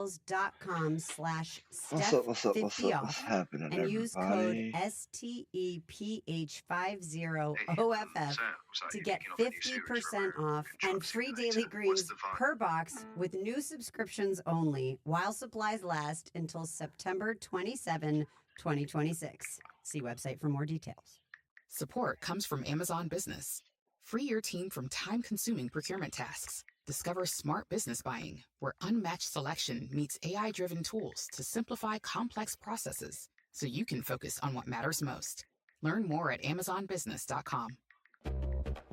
What's up? What's up? What's up? steph50 What's off happening, and use code everybody? STEPH50OFF to get 50% off and free daily greens per box with new subscriptions only while supplies last until September 27, 2026. See website for more details. Support comes from Amazon Business. Free your team from time-consuming procurement tasks. Discover smart business buying, where unmatched selection meets AI-driven tools to simplify complex processes so you can focus on what matters most. Learn more at amazonbusiness.com.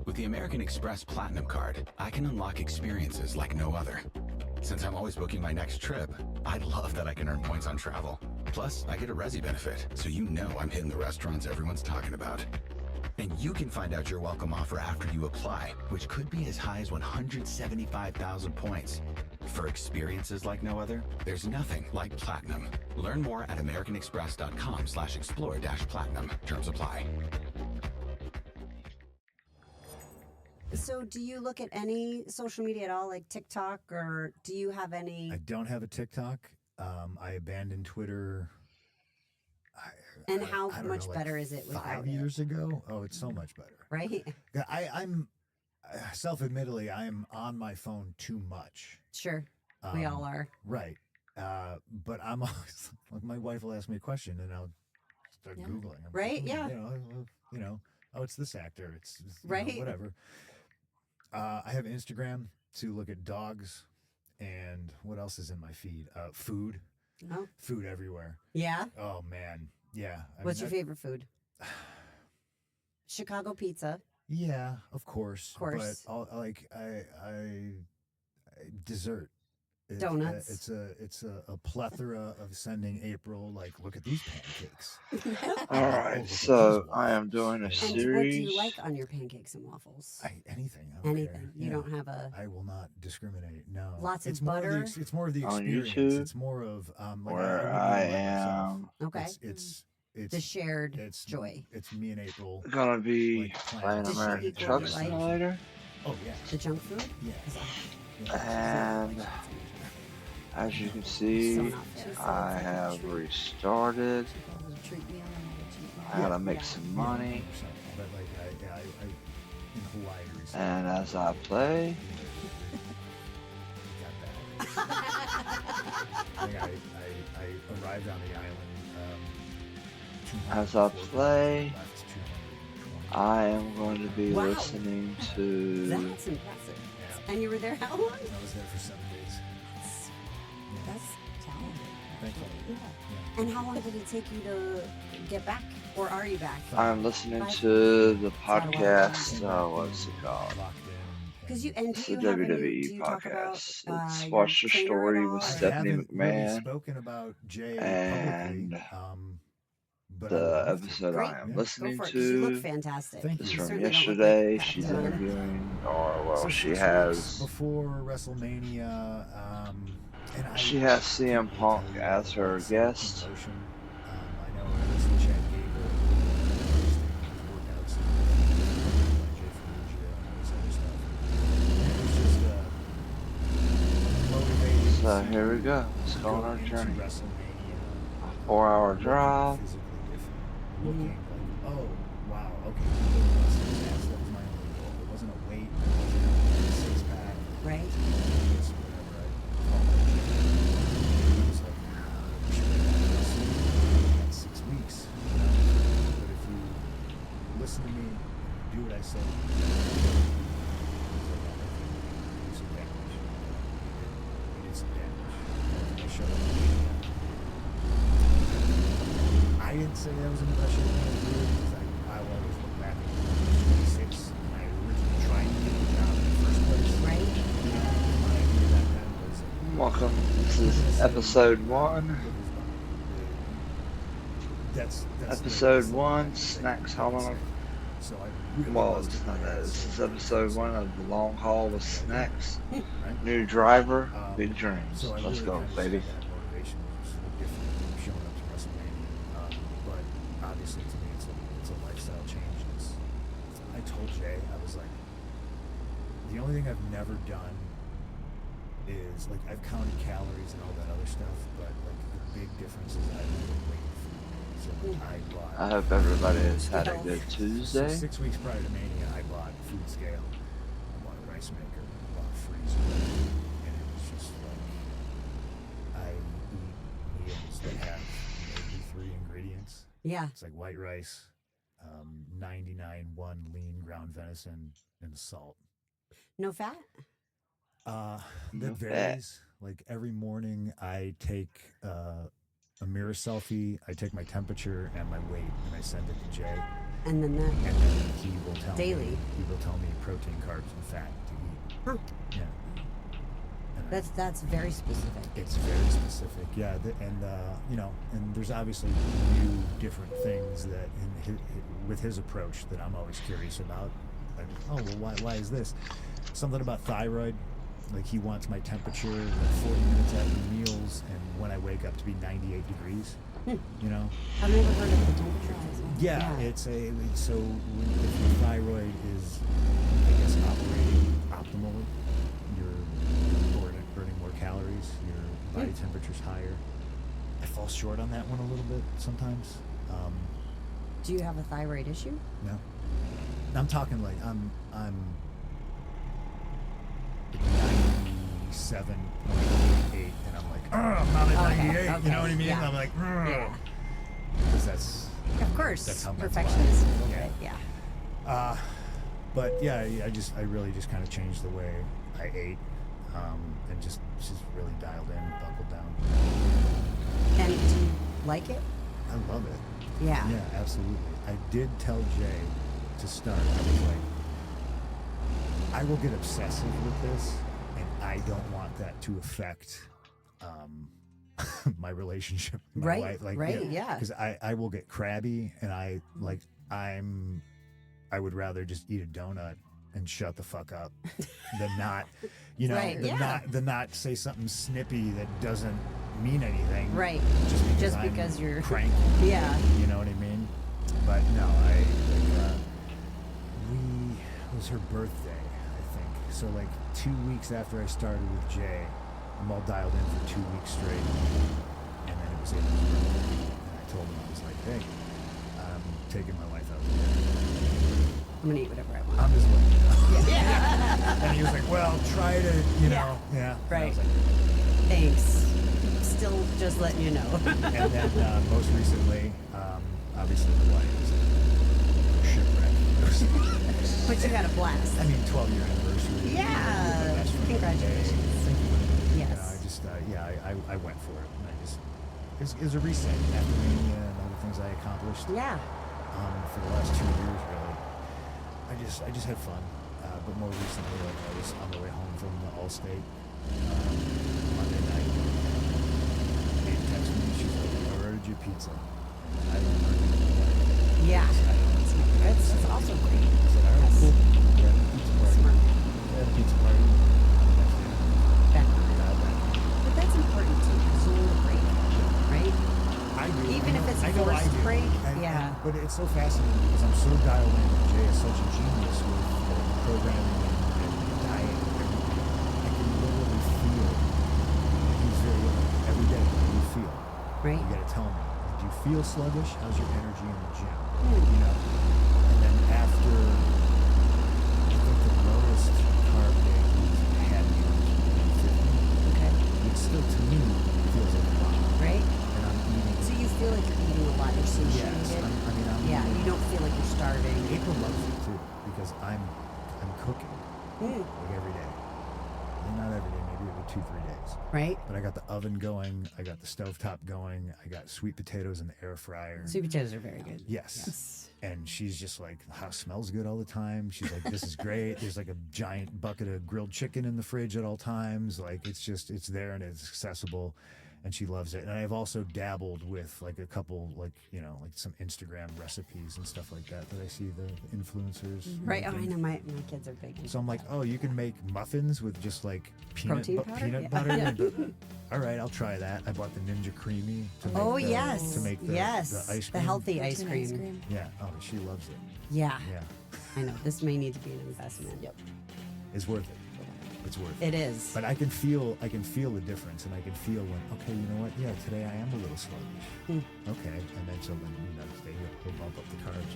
With the American Express Platinum Card, I can unlock experiences like no other. Since I'm always booking my next trip, I love that I can earn points on travel. Plus, I get a Resi benefit, so you know I'm hitting the restaurants everyone's talking about. And you can find out your welcome offer after you apply, which could be as high as 175,000 points. For experiences like no other, there's nothing like Platinum. Learn more at americanexpress.com/explore-platinum. Terms apply. So, do you look at any social media at all, like TikTok, or do you have any? I don't have a TikTok. I abandoned Twitter. And how much know, better is it without 5 years ago? Oh, it's so much better. Right? I'm self-admittedly, I am on my phone too much. Sure. We all are. Right. But I'm always, like, my wife will ask me a question and I'll start Googling. Right? Yeah. Oh, it's this actor. It's right. Whatever. I have Instagram to look at dogs and what else is in my feed? Food. Oh. Food everywhere. Yeah. Oh man. Yeah. What's your favorite food? Chicago pizza. Yeah, of course. Of course. But dessert. Donuts. It's a plethora of sending April, like, look at these pancakes. Alright, so I am doing a series. And what do you like on your pancakes and waffles? Anything. Anything. You don't have a. I will not discriminate. No. Lots of butter. It's more of the on experience. YouTube, It's more of where I am. Okay. It's the shared joy. It's me and April. Gonna be playing American Truck Simulator. Oh yeah. The junk food. Yeah. And as you can see, I have restarted. I gotta make some money. And as I play, I arrived on the island. As I play, I am going to be listening to. That's impressive. And you were there how long? I was there for 7 days. That's talented. Thank you. Yeah. And how long did it take you to get back? Or are you back? I'm listening to the podcast. What's it called? It's the WWE podcast. It's Watch the Story with Stephanie McMahon. Spoken about Jay and publicly, the episode I am listening to is from yesterday. She's interviewing, she has before WrestleMania. She has CM Punk as her guest. I know Chad Gable. So here we go. Let's go on our journey. 4-hour drive. Looking like, oh wow, okay. That was my only goal. It wasn't a weight. It wasn't a six-pack. Right. Just whatever. It was like, we should have done this in 6 weeks. But if you listen to me, do what I say, do some damage. We did some damage. I showed up. I didn't say that was an impression of because I will always look back at 26 and I originally tried to get the job in the first place. Right. My idea back then was welcome. This is episode 1. That's episode 1. Snackz hauling. So I really well, it's not that. This is episode 1 of the long haul with Snackz. New driver, big dreams. So Let's go, baby. Motivation was a little different than showing up to WrestleMania. But obviously to me it's a lifestyle change. I told Jay, I was like, the only thing I've never done is like I've counted calories and all that other stuff, but like the big difference is I weight food. So I bought. I hope everybody has had a good So Tuesday. 6 weeks prior to Mania, I bought food scale. I bought a rice maker. I bought a freezer, and it was just like I eat meals that have maybe 3 ingredients. Yeah. It's like white rice, 99.1 lean ground venison, and salt. No fat? That No fat. varies. Like every morning, I take a mirror selfie. I take my temperature and my weight, and I send it to Jay. And then that. And then he will tell Daily. me. He will tell me protein, carbs, and fat to eat. Huh. Yeah. And That's very specific. it's very specific. Yeah. And you know, and there's obviously new different things that with his approach that I'm always curious about. Like, oh well, why is this? Something about thyroid. Like he wants my temperature like 40 minutes after meals, and when I wake up to be 98 degrees. You know. I've never heard of the temperature. Yeah, so if your thyroid is, I guess, operating optimally, you're burning more calories, your body temperature's higher. I fall short on that one a little bit sometimes. Do you have a thyroid issue? No, I'm talking like I'm 97.8, and I'm like, I'm not at 98. Okay, you know what I mean? yeah. I'm like, Yeah. because that's. Of course. That's how mental Perfection I is a am. little Yeah. bit, yeah. But yeah, I really just kind of changed the way I ate, and just really dialed in, buckled down. And do you like it? I love it. Yeah. Yeah, absolutely. I did tell Jay to start. I was like, I will get obsessive with this, and I don't want that to affect my relationship with my Right, wife. Like, right, yeah. Because I will get crabby, and I would rather just eat a donut and shut the fuck up than not, you know, Right, yeah. than not say something snippy that doesn't mean anything. Right. Just because I'm you're cranky. Yeah. You know what I mean? But no, it was her birthday, I think. So like 2 weeks after I started with Jay, I'm all dialed in for 2 weeks straight. And then it was April's birthday. And I told him, I was like, hey, I'm taking my wife out to dinner. I'm gonna eat whatever I want. I'm just letting you know. Yeah. And he was like, well, try to, you know. Yeah. And I Right. was like, Thanks. Still just letting you know. and then most recently, obviously Hawaii was a shipwreck. But you had a blast. I mean, 12-year anniversary. Yeah. My best friend Congratulations. Day. Thank you. Yes. You know, I just, I went for it. And it was a reset after Mania and all the things I accomplished. Yeah. For the last 2 years, really. I just had fun. But more recently, like I was on the way home from the Allstate Monday night. Kate texted me. She's like, I ordered you pizza. I don't know. Yeah. That's also great. I said, all right, Yes. cool. Yeah, pizza party. Smart. We had a pizza party. Back on it. But that's important too, because you need a break, right? I do. Even if it's a I know I forced do. break, And- yeah. but it's so fascinating because I'm so dialed in. Jay is such a genius with programming and diet and everything. I can literally feel. He's very every day. How do you feel? Right. You got to tell me. Do you feel sluggish? How's your energy in the gym? Hmm. You know. And then after, I think the lowest carb day he's had me on is 150. Okay. It still, to me, feels like a lot. Right? And I'm eating. So you feel like you're eating a lot. You're satiated. Yes, I'm Yeah, eating. you don't feel like you're starving. April loves it too because I'm cooking Mm. like every day. Maybe not every day, maybe every 2-3 days. Right? But I got the oven going, I got the stovetop going, I got sweet potatoes in the air fryer. Sweet potatoes are very good. Yes. And she's just like, the house smells good all the time. She's like, this is great. There's like a giant bucket of grilled chicken in the fridge at all times. Like it's there and it's accessible. And she loves it. And I've also dabbled with like a couple, like, you know, like some Instagram recipes and stuff like that I see the influencers. Right? Oh, I making. know. My kids are big. into So I'm like, that. oh, you can make muffins with just like peanut Protein powder? peanut Yeah. butter. Yeah. And, all right, I'll try that. I bought the Ninja Creamy to make Oh, the, yes. to make the, yes. the ice The cream. healthy ice Protein cream. Yeah. Oh, she loves it. Yeah. Yeah. I know. This may need to be an investment. Yep. It's worth it. it's worth it. It is. But I can feel the difference, and I can feel when, okay, you know what? Yeah, today I am a little sluggish. Okay, and then so then next day he'll bump up the carbs.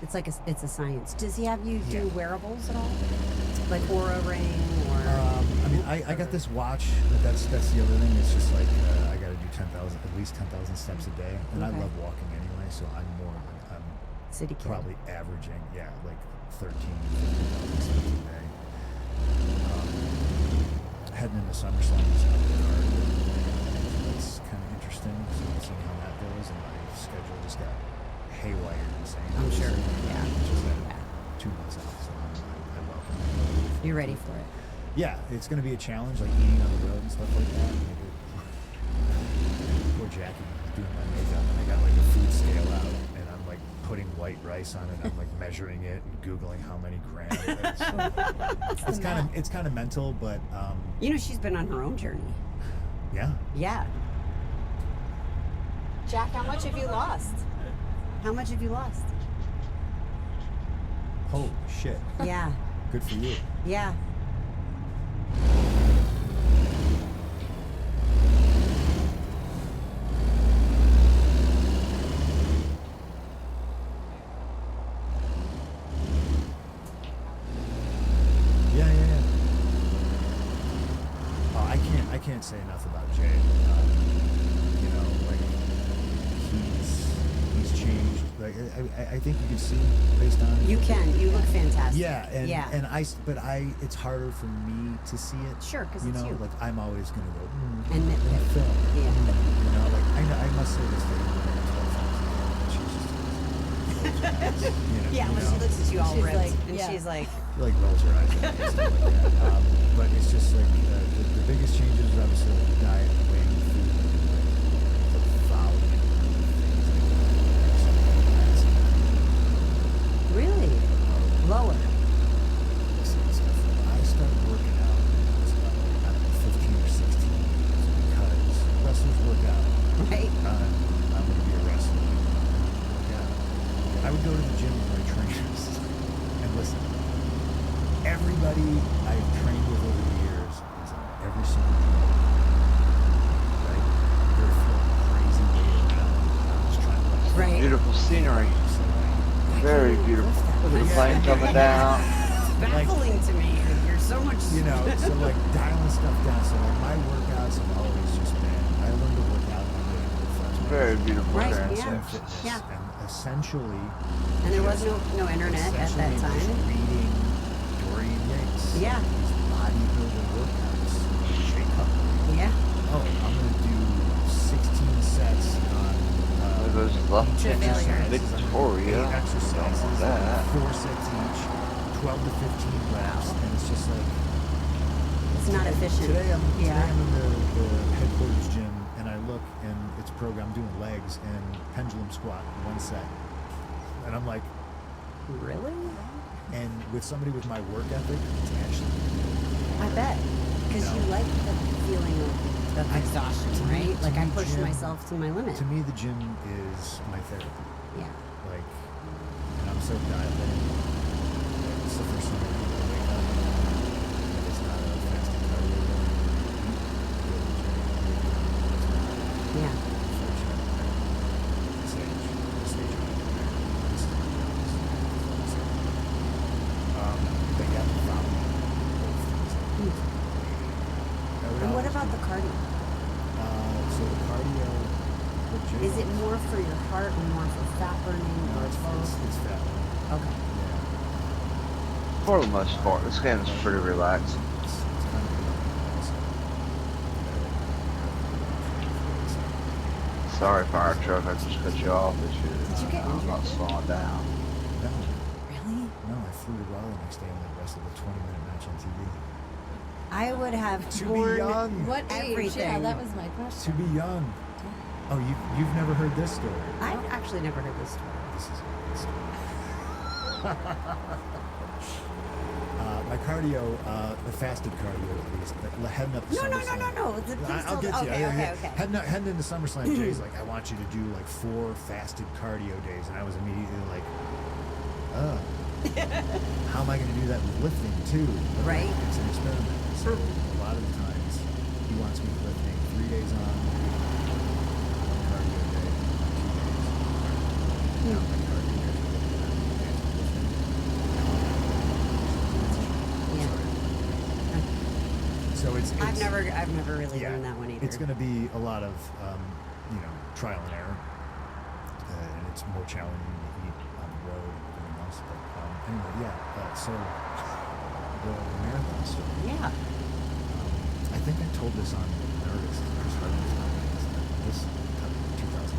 It's like it's a science. Does he have you do wearables at all? Like Aura Ring or? I mean, I got this watch, but that's the other thing. It's just like I got to do at least 10,000 steps a day, and I love walking anyway. So I'm City kid. probably averaging like 13, 15,000 steps a day. Heading into SummerSlam is out of the card. That's kind of interesting. So we'll see how that goes, and my schedule just got haywire insane. I'm sure. Yeah. Just had 2 months off, so I welcome it. You're ready for it. Yeah, it's going to be a challenge, like eating on the road and stuff like that. Poor Jackie doing my makeup, and I got like a food scale out, and I'm like putting white rice on it. I'm like measuring it and Googling how many grams. It's kind of mental, but You know, she's been on her own journey. yeah. Yeah. Jack, how much have you lost? How much have you lost? Holy shit. Yeah. Good for you. Yeah. Yeah. Oh, I can't say enough about Jay. You know, like he's changed. Like I think you can see based on. You can. You look fantastic. Yeah, and it's harder for me to see it. Sure, because you it's know, you. like I'm always gonna go. And that film. Yeah. You know, like I must say this thing. Yeah, when she looks at you all She's ripped, like, and yeah. she's like, She like rolls her eyes at me and stuff like that. But it's just like the biggest changes is obviously like diet, weight, food, like the volume of things like that. really? Lower. I started working out when I was about, I don't know, 15 or 16 because wrestlers work out. Right? I'm going to be a wrestler. I would go to the gym with my trainers and listen. Everybody I've trained with over the years is on every single drug. Right? They're feeling crazy weight around. I'm just trying to like Right. Beautiful scenery. Very beautiful. Look at the plane coming down. Baffling to me. You're so much. you know, so like dialing stuff down. So like my workouts have always just been I learned to work out on the Very beautiful Right, transition. yeah. And essentially And there was no internet at that just time. reading Dorian Yates. Yeah. These bodybuilding workouts. Shake up. Yeah. Oh, I'm gonna do 16 sets on There goes left To failure. Victoria. 8 exercises, That. 4 sets each, 12 to 15 reps, and it's just like It's not efficient. today I'm in Yeah. the headquarters gym, and I look and it's programmed doing legs and pendulum squat 1 set, and I'm like, Really? and with somebody with my work ethic, it's actually I bet. Because you like the feeling of exhaustion, to me- right? to Like I me, push gym- myself to my limit. To me, the gym is my therapy. Yeah. Like, and I'm so dialed in. It's the first thing I do when I wake up. If it's not a fasting cardio day, Yeah. But yeah, the following both things. And what about the cardio? So the cardio, what Jay Is it does- more for your heart and more for fat burning No, or it's both? fat. Okay. Yeah. For the most part, this game is pretty relaxing. It's kind of relaxing. Sorry, fire truck, I just cut you off. But Did you get I'm injured? not slowing down. No, Really? no, I flew to Raleigh the next day and like wrestled a 20-minute match on TV. I would have To be torn young. What age? everything. Yeah, that was my To question. be young. Oh, you've never heard this story. I've actually never heard this story. This is a good story. My cardio, the fasted cardio at least, but heading up to No. SummerSlam. Please I'll tell get me. to you. Okay. Heading into SummerSlam, Jay's like, I want you to do like 4 fasted cardio days, and I was immediately like, how am I going to do that with lifting too? Right. It's an experiment. So a lot of the times he wants me lifting 3 days on, 1 cardio day, 2 days. Now my cardio day is lifting. So it's I've never really yeah, learned that one either. it's going to be a lot of trial and error, and it's more challenging to eat on the road and everything else. But anyway, so the marathon story. Yeah. I think I told this on Nerdist, Chris Hartman's podcast, this 2011.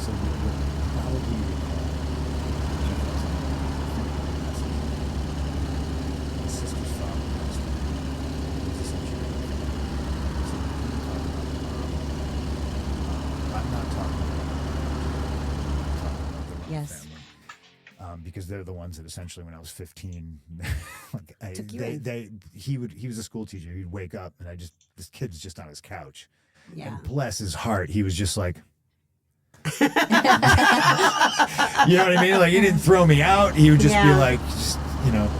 So you will probably recall 2011. My sister's father passed away. He was essentially so we can talk about the mom. I'm not talking about the Yes. family. Because they're the ones that essentially, when I was 15, Took you in. he was a school teacher. He'd wake up and this kid's just on his couch. Yeah. And bless his heart, he was just like, you know what I mean? Like, he didn't throw me out. He would just be like,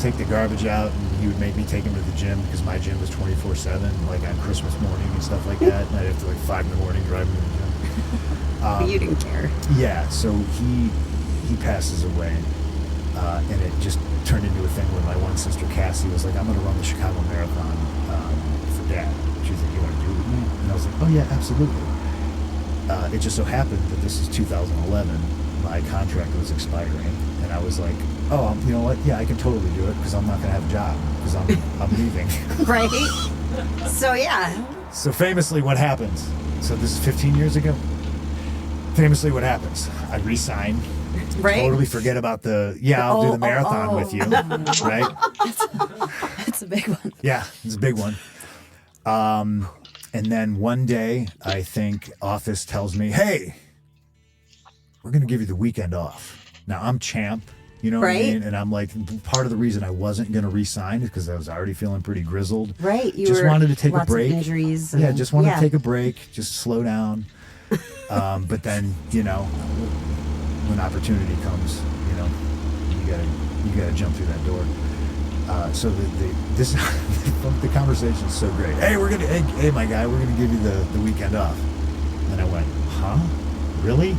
take the garbage out, and he would make me take him to the gym because my gym was 24/7, like on Christmas morning and stuff like that. And I'd have to like 5 in the morning drive him to the gym. But you didn't care. Yeah, so he passes away, and it just turned into a thing where my one sister Cassie was like, I'm going to run the Chicago Marathon for Dad. She was like, you want to do it with me? And I was like, oh yeah, absolutely. It just so happened that this is 2011. My contract was expiring, and I was like, oh, you know what? Yeah, I can totally do it because I'm not going to have a job because I'm leaving. Right? So yeah. So famously, what happens? So this is 15 years ago. Famously, what happens? I re-sign. Right? Totally forget about I'll do the marathon with you, right? It's a big one. Yeah, it's a big one. And then one day, I think office tells me, hey, we're going to give you the weekend off. Now, I'm champ, you know what I Right. mean? And I'm like, part of the reason I wasn't going to re-sign is because I was already feeling pretty grizzled. Right. You Just were wanted to take a lots of break. injuries. Yeah, and- just wanted to take a break, just slow down. But then, when opportunity comes, you gotta jump through that door. So the conversation is so great. Hey, hey, my guy, we're gonna give you the weekend off. And I went, huh? Really?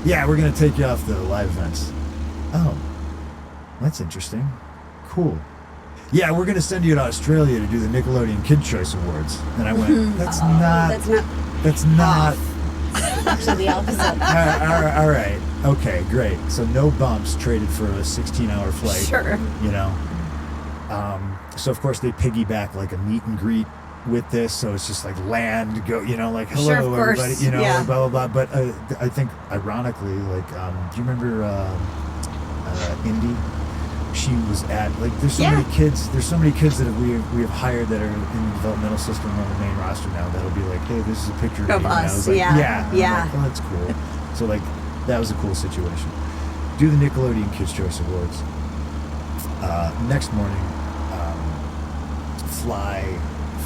Yeah, we're gonna take you off the live events. Oh, that's interesting. Cool. Yeah, we're gonna send you to Australia to do the Nickelodeon Kid Choice Awards. And I went, that's not. Actually, the opposite. All right. Okay, great. So no bumps, traded for a 16-hour flight. Sure. So of course they piggyback like a meet and greet with this. So it's just like land, go, like hello Sure, of course. everybody, Yeah. blah blah blah. But I think ironically, like, do you remember Indy? She was at there's so many kids. There's so many kids that we have hired that are in the developmental system on the main roster now. That'll be like, hey, this is a picture of me. And I us. was like, Yeah. yeah. And I'm Yeah. like, oh, that's cool. So that was a cool situation. Do the Nickelodeon Kids Choice Awards. Next morning, fly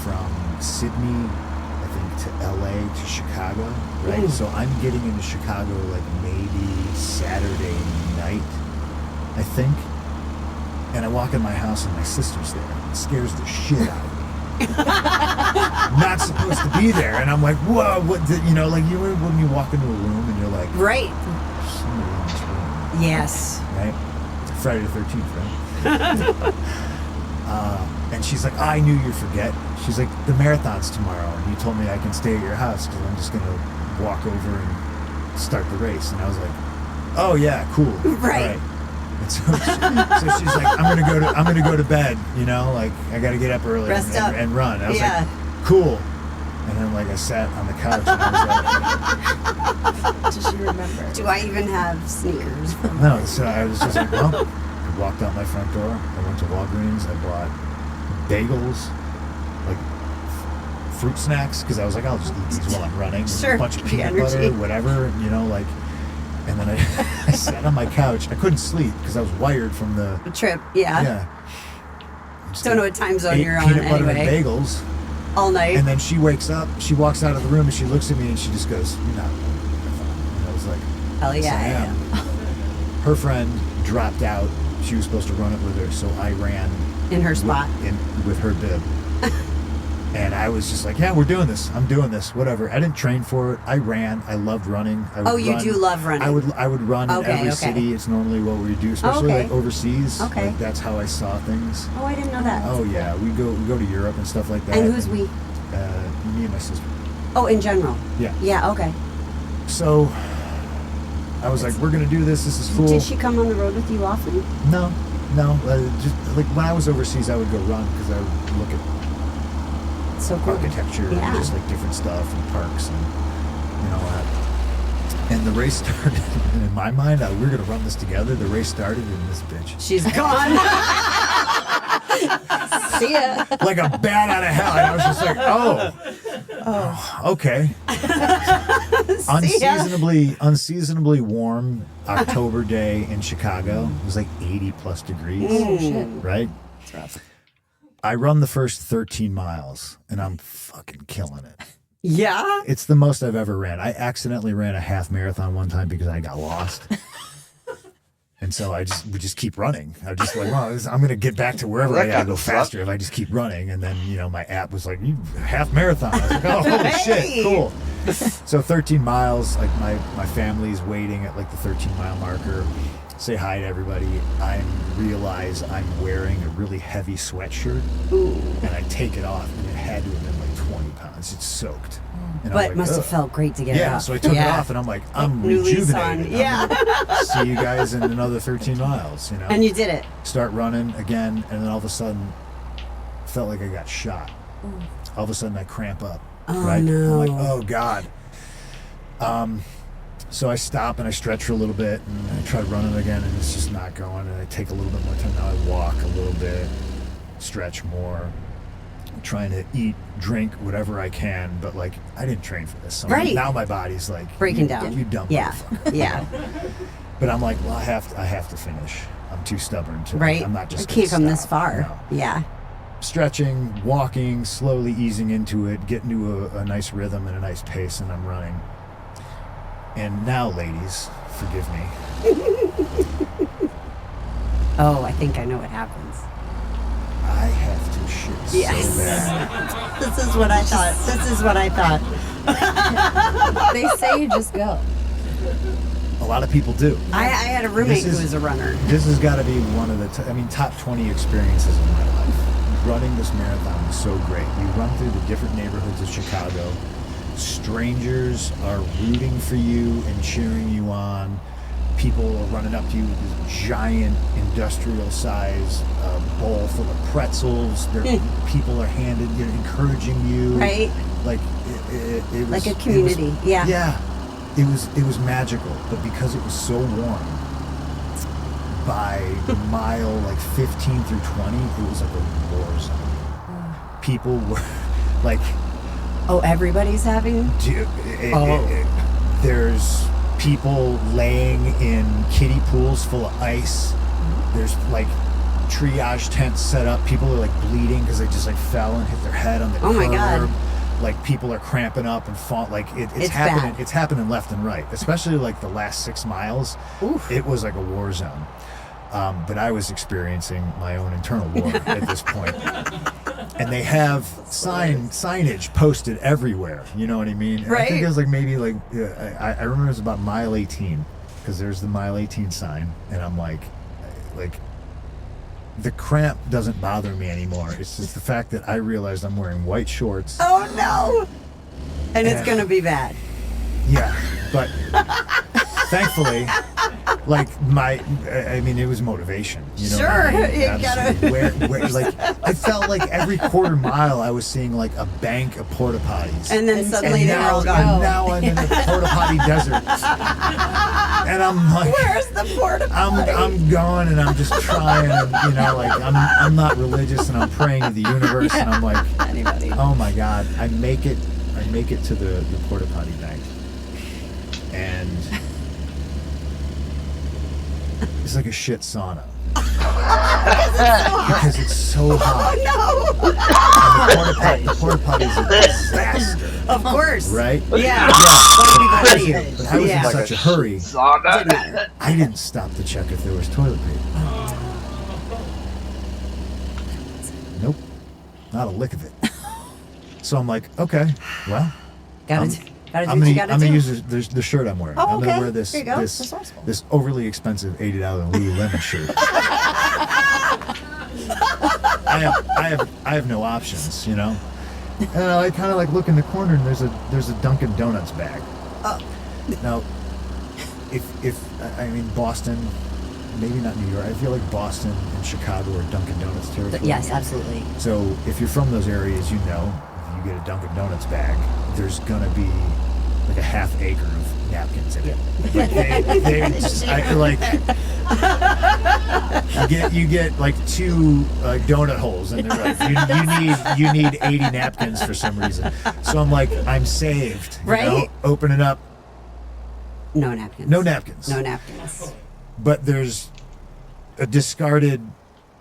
from Sydney, I think, to LA to Chicago. Right. Ooh. So I'm getting into Chicago like maybe Saturday night, I think. And I walk in my house and my sister's there. It scares the shit out of me. Not supposed to be there. And I'm like, whoa, what? When you walk into a room and you're like, Right. there's somebody in this room. Yes. Right? Friday the 13th, right? And she's like, I knew you'd forget. She's like, the marathon's tomorrow. And you told me I can stay at your house because I'm just going to walk over and start the race. And I was like, oh, yeah, cool. Right. All right. And so she's like, I'm gonna go to bed, I gotta get up early and run. I was like, cool. And then I sat on the couch and I was like, Does she remember? Do I even have sneakers? no. So I was just like, well, I walked out my front door. I went to Walgreens. I bought bagels, fruit snacks, because I was like, I'll just eat these while I'm running. Sure. A bunch of peanut butter, whatever, And then I sat on my couch. I couldn't sleep because I was wired from the trip. Yeah. Yeah. Don't know what time zone you're on peanut butter anyway. and bagels. All night. And then she wakes up. She walks out of the room and she looks at me and she just goes, "You're not." And I was like, Hell "Yes, yeah, I am." her friend dropped out. She was supposed to run it with her, so I ran In her spot. with her bib. And I was just like, yeah, we're doing this. I'm doing this. Whatever. I didn't train for it. I ran. I loved running. You do love running. I would run in every city. It's normally what we do, especially like overseas. Okay. Like, that's how I saw things. Oh, I didn't know that. Oh yeah, we go to Europe and stuff like that. And who's we? Me and my sister. Oh, in general. Yeah. Yeah. Okay. So I was like, we're gonna do this. This is cool. Did she come on the road with you often? No. Just like when I was overseas, I would go run because I would look at So cool. architecture and just like different stuff and parks and all that. And the race started. And in my mind, we were gonna run this together. The race started, and this bitch, She's gone. See ya. like a bat out of hell. And I was just like, okay. Unseasonably warm October day in Chicago. It was like 80 plus degrees. Oh, shit. Right? That's rough. I run the first 13 miles and I'm fucking killing it. Yeah. It's the most I've ever ran. I accidentally ran a half marathon one time because I got lost. And so we just keep running. I'm just like, well, I'm going to get back to wherever I gotta go faster if I just keep running. And then, my app was like, you half marathon. I was like, oh, holy shit, cool. So 13 miles, like my family's waiting at like the 13-mile marker. Say hi to everybody. I realize I'm wearing a really heavy sweatshirt. Ooh. And I take it off, and it had to have been like 20 pounds. It's soaked. And But I'm it like, must have ugh. felt great to get it Yeah, off. so I took it off, and I'm like, I'm New lease rejuvenated. on. Yeah. I'm gonna see you guys in another 13 miles, And you did it. Start running again, and then all of a sudden, felt like I got shot. All of a sudden, I cramp up. Oh, right? no. I'm like, oh, God. So I stop, and I stretch for a little bit, and I try running again, and it's just not going, and I take a little bit more time. Now I walk a little bit, stretch more. Trying to eat, drink, whatever I can, but like I didn't train for this. So Right. now my body's like Breaking down. You dumb Yeah. motherfucker. Yeah. But I'm like, well, I have to finish. I'm too stubborn to. Right. I'm not just. I can't gonna come this stop. far. No. Yeah. Stretching, walking, slowly easing into it, getting to a nice rhythm and a nice pace, and I'm running. And now, ladies, forgive me. Oh, I think I know what happens. I have to shit Yes. so bad. This is what I thought. They say you just go. A lot of people do. I had a roommate This who was a runner. This has got to be one of the, top 20 experiences in my life. Running this marathon was so great. We run through the different neighborhoods of Chicago. Strangers are rooting for you and cheering you on. People are running up to you with this giant industrial-sized bowl full of pretzels. People are encouraging you. Right. Like it was Like a community. Yeah. Yeah. It was magical, but because it was so warm, by mile like 15 through 20, it was like a war zone. People were like, Oh, everybody's having? there's people laying in kiddie pools full of ice. There's like triage tents set up. People are like bleeding because they just like fell and hit their head on the curb. Oh my God. Like people are cramping up and fall. Like it's It's happening. bad. It's happening left and right. Especially like the last 6 miles. Oof. It was like a war zone. But I was experiencing my own internal war at this point. And they have signage posted everywhere. You know what I mean? And I think Right. it was like maybe like I remember it was about mile 18 because there's the mile 18 sign, and I'm like the cramp doesn't bother me anymore. It's just the fact that I realized I'm wearing white shorts. Oh, no. And it's going to be bad. Yeah, but thankfully, like it was motivation. You know what I Sure, mean? you Absolutely. Where, like, I felt like every quarter mile I was seeing like a bank of porta potties. And then suddenly they were all and gone. now I'm in the porta potty desert, and I'm like, Where's the porta potty? I'm going and I'm just trying, and like I'm not religious and I'm praying to the universe, and I'm like, Anybody. oh my God, I make it to the porta potty bank, and it's like a shit sauna. Because it's so hot. Oh And the porta potty is a disaster. no! Of course. Right? Yeah. But I was in Yeah. such a hurry. Sauna. Didn't matter. I didn't stop to check if there was toilet paper. Nope. Not a lick of it. So I'm like, okay, well, Gotta do I'm what you gotta gonna do. use the shirt I'm wearing. Oh, I'm gonna okay. wear this There you go. this Resourceful. this overly expensive $80 Lululemon shirt. I have no options, you know. And I kind of like look in the corner and there's a Dunkin' Donuts bag. Now, if I mean Boston, maybe not New York. I feel like Boston and Chicago are Dunkin' Donuts territory. Yes, absolutely. So if you're from those areas, you know, if you get a Dunkin' Donuts bag, there's gonna be like a half acre of napkins in it. Like they just, you get like 2 donut holes, and they're like you need 80 napkins for some reason. So I'm like, I'm saved. You Right? know? Open it up. No napkins. No napkins. No napkins. But there's a discarded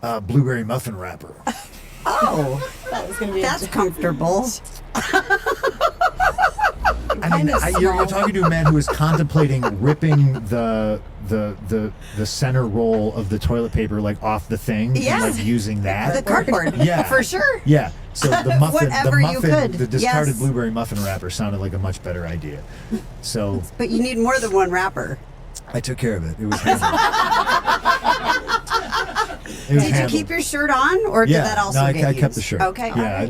blueberry muffin wrapper. Oh, That was gonna be that's comfortable. I mean, you're talking to a man who is contemplating ripping the center roll of the toilet paper like off the thing Yes. and like using that. The cardboard. Yeah, For sure. Yeah. So the Whatever you could. the discarded Yes. blueberry muffin wrapper sounded like a much better idea. So But you need more than one wrapper. I took care of it. It was handled. Did you keep your shirt on, or did that also no, get I used? kept the shirt. Okay. Yeah. I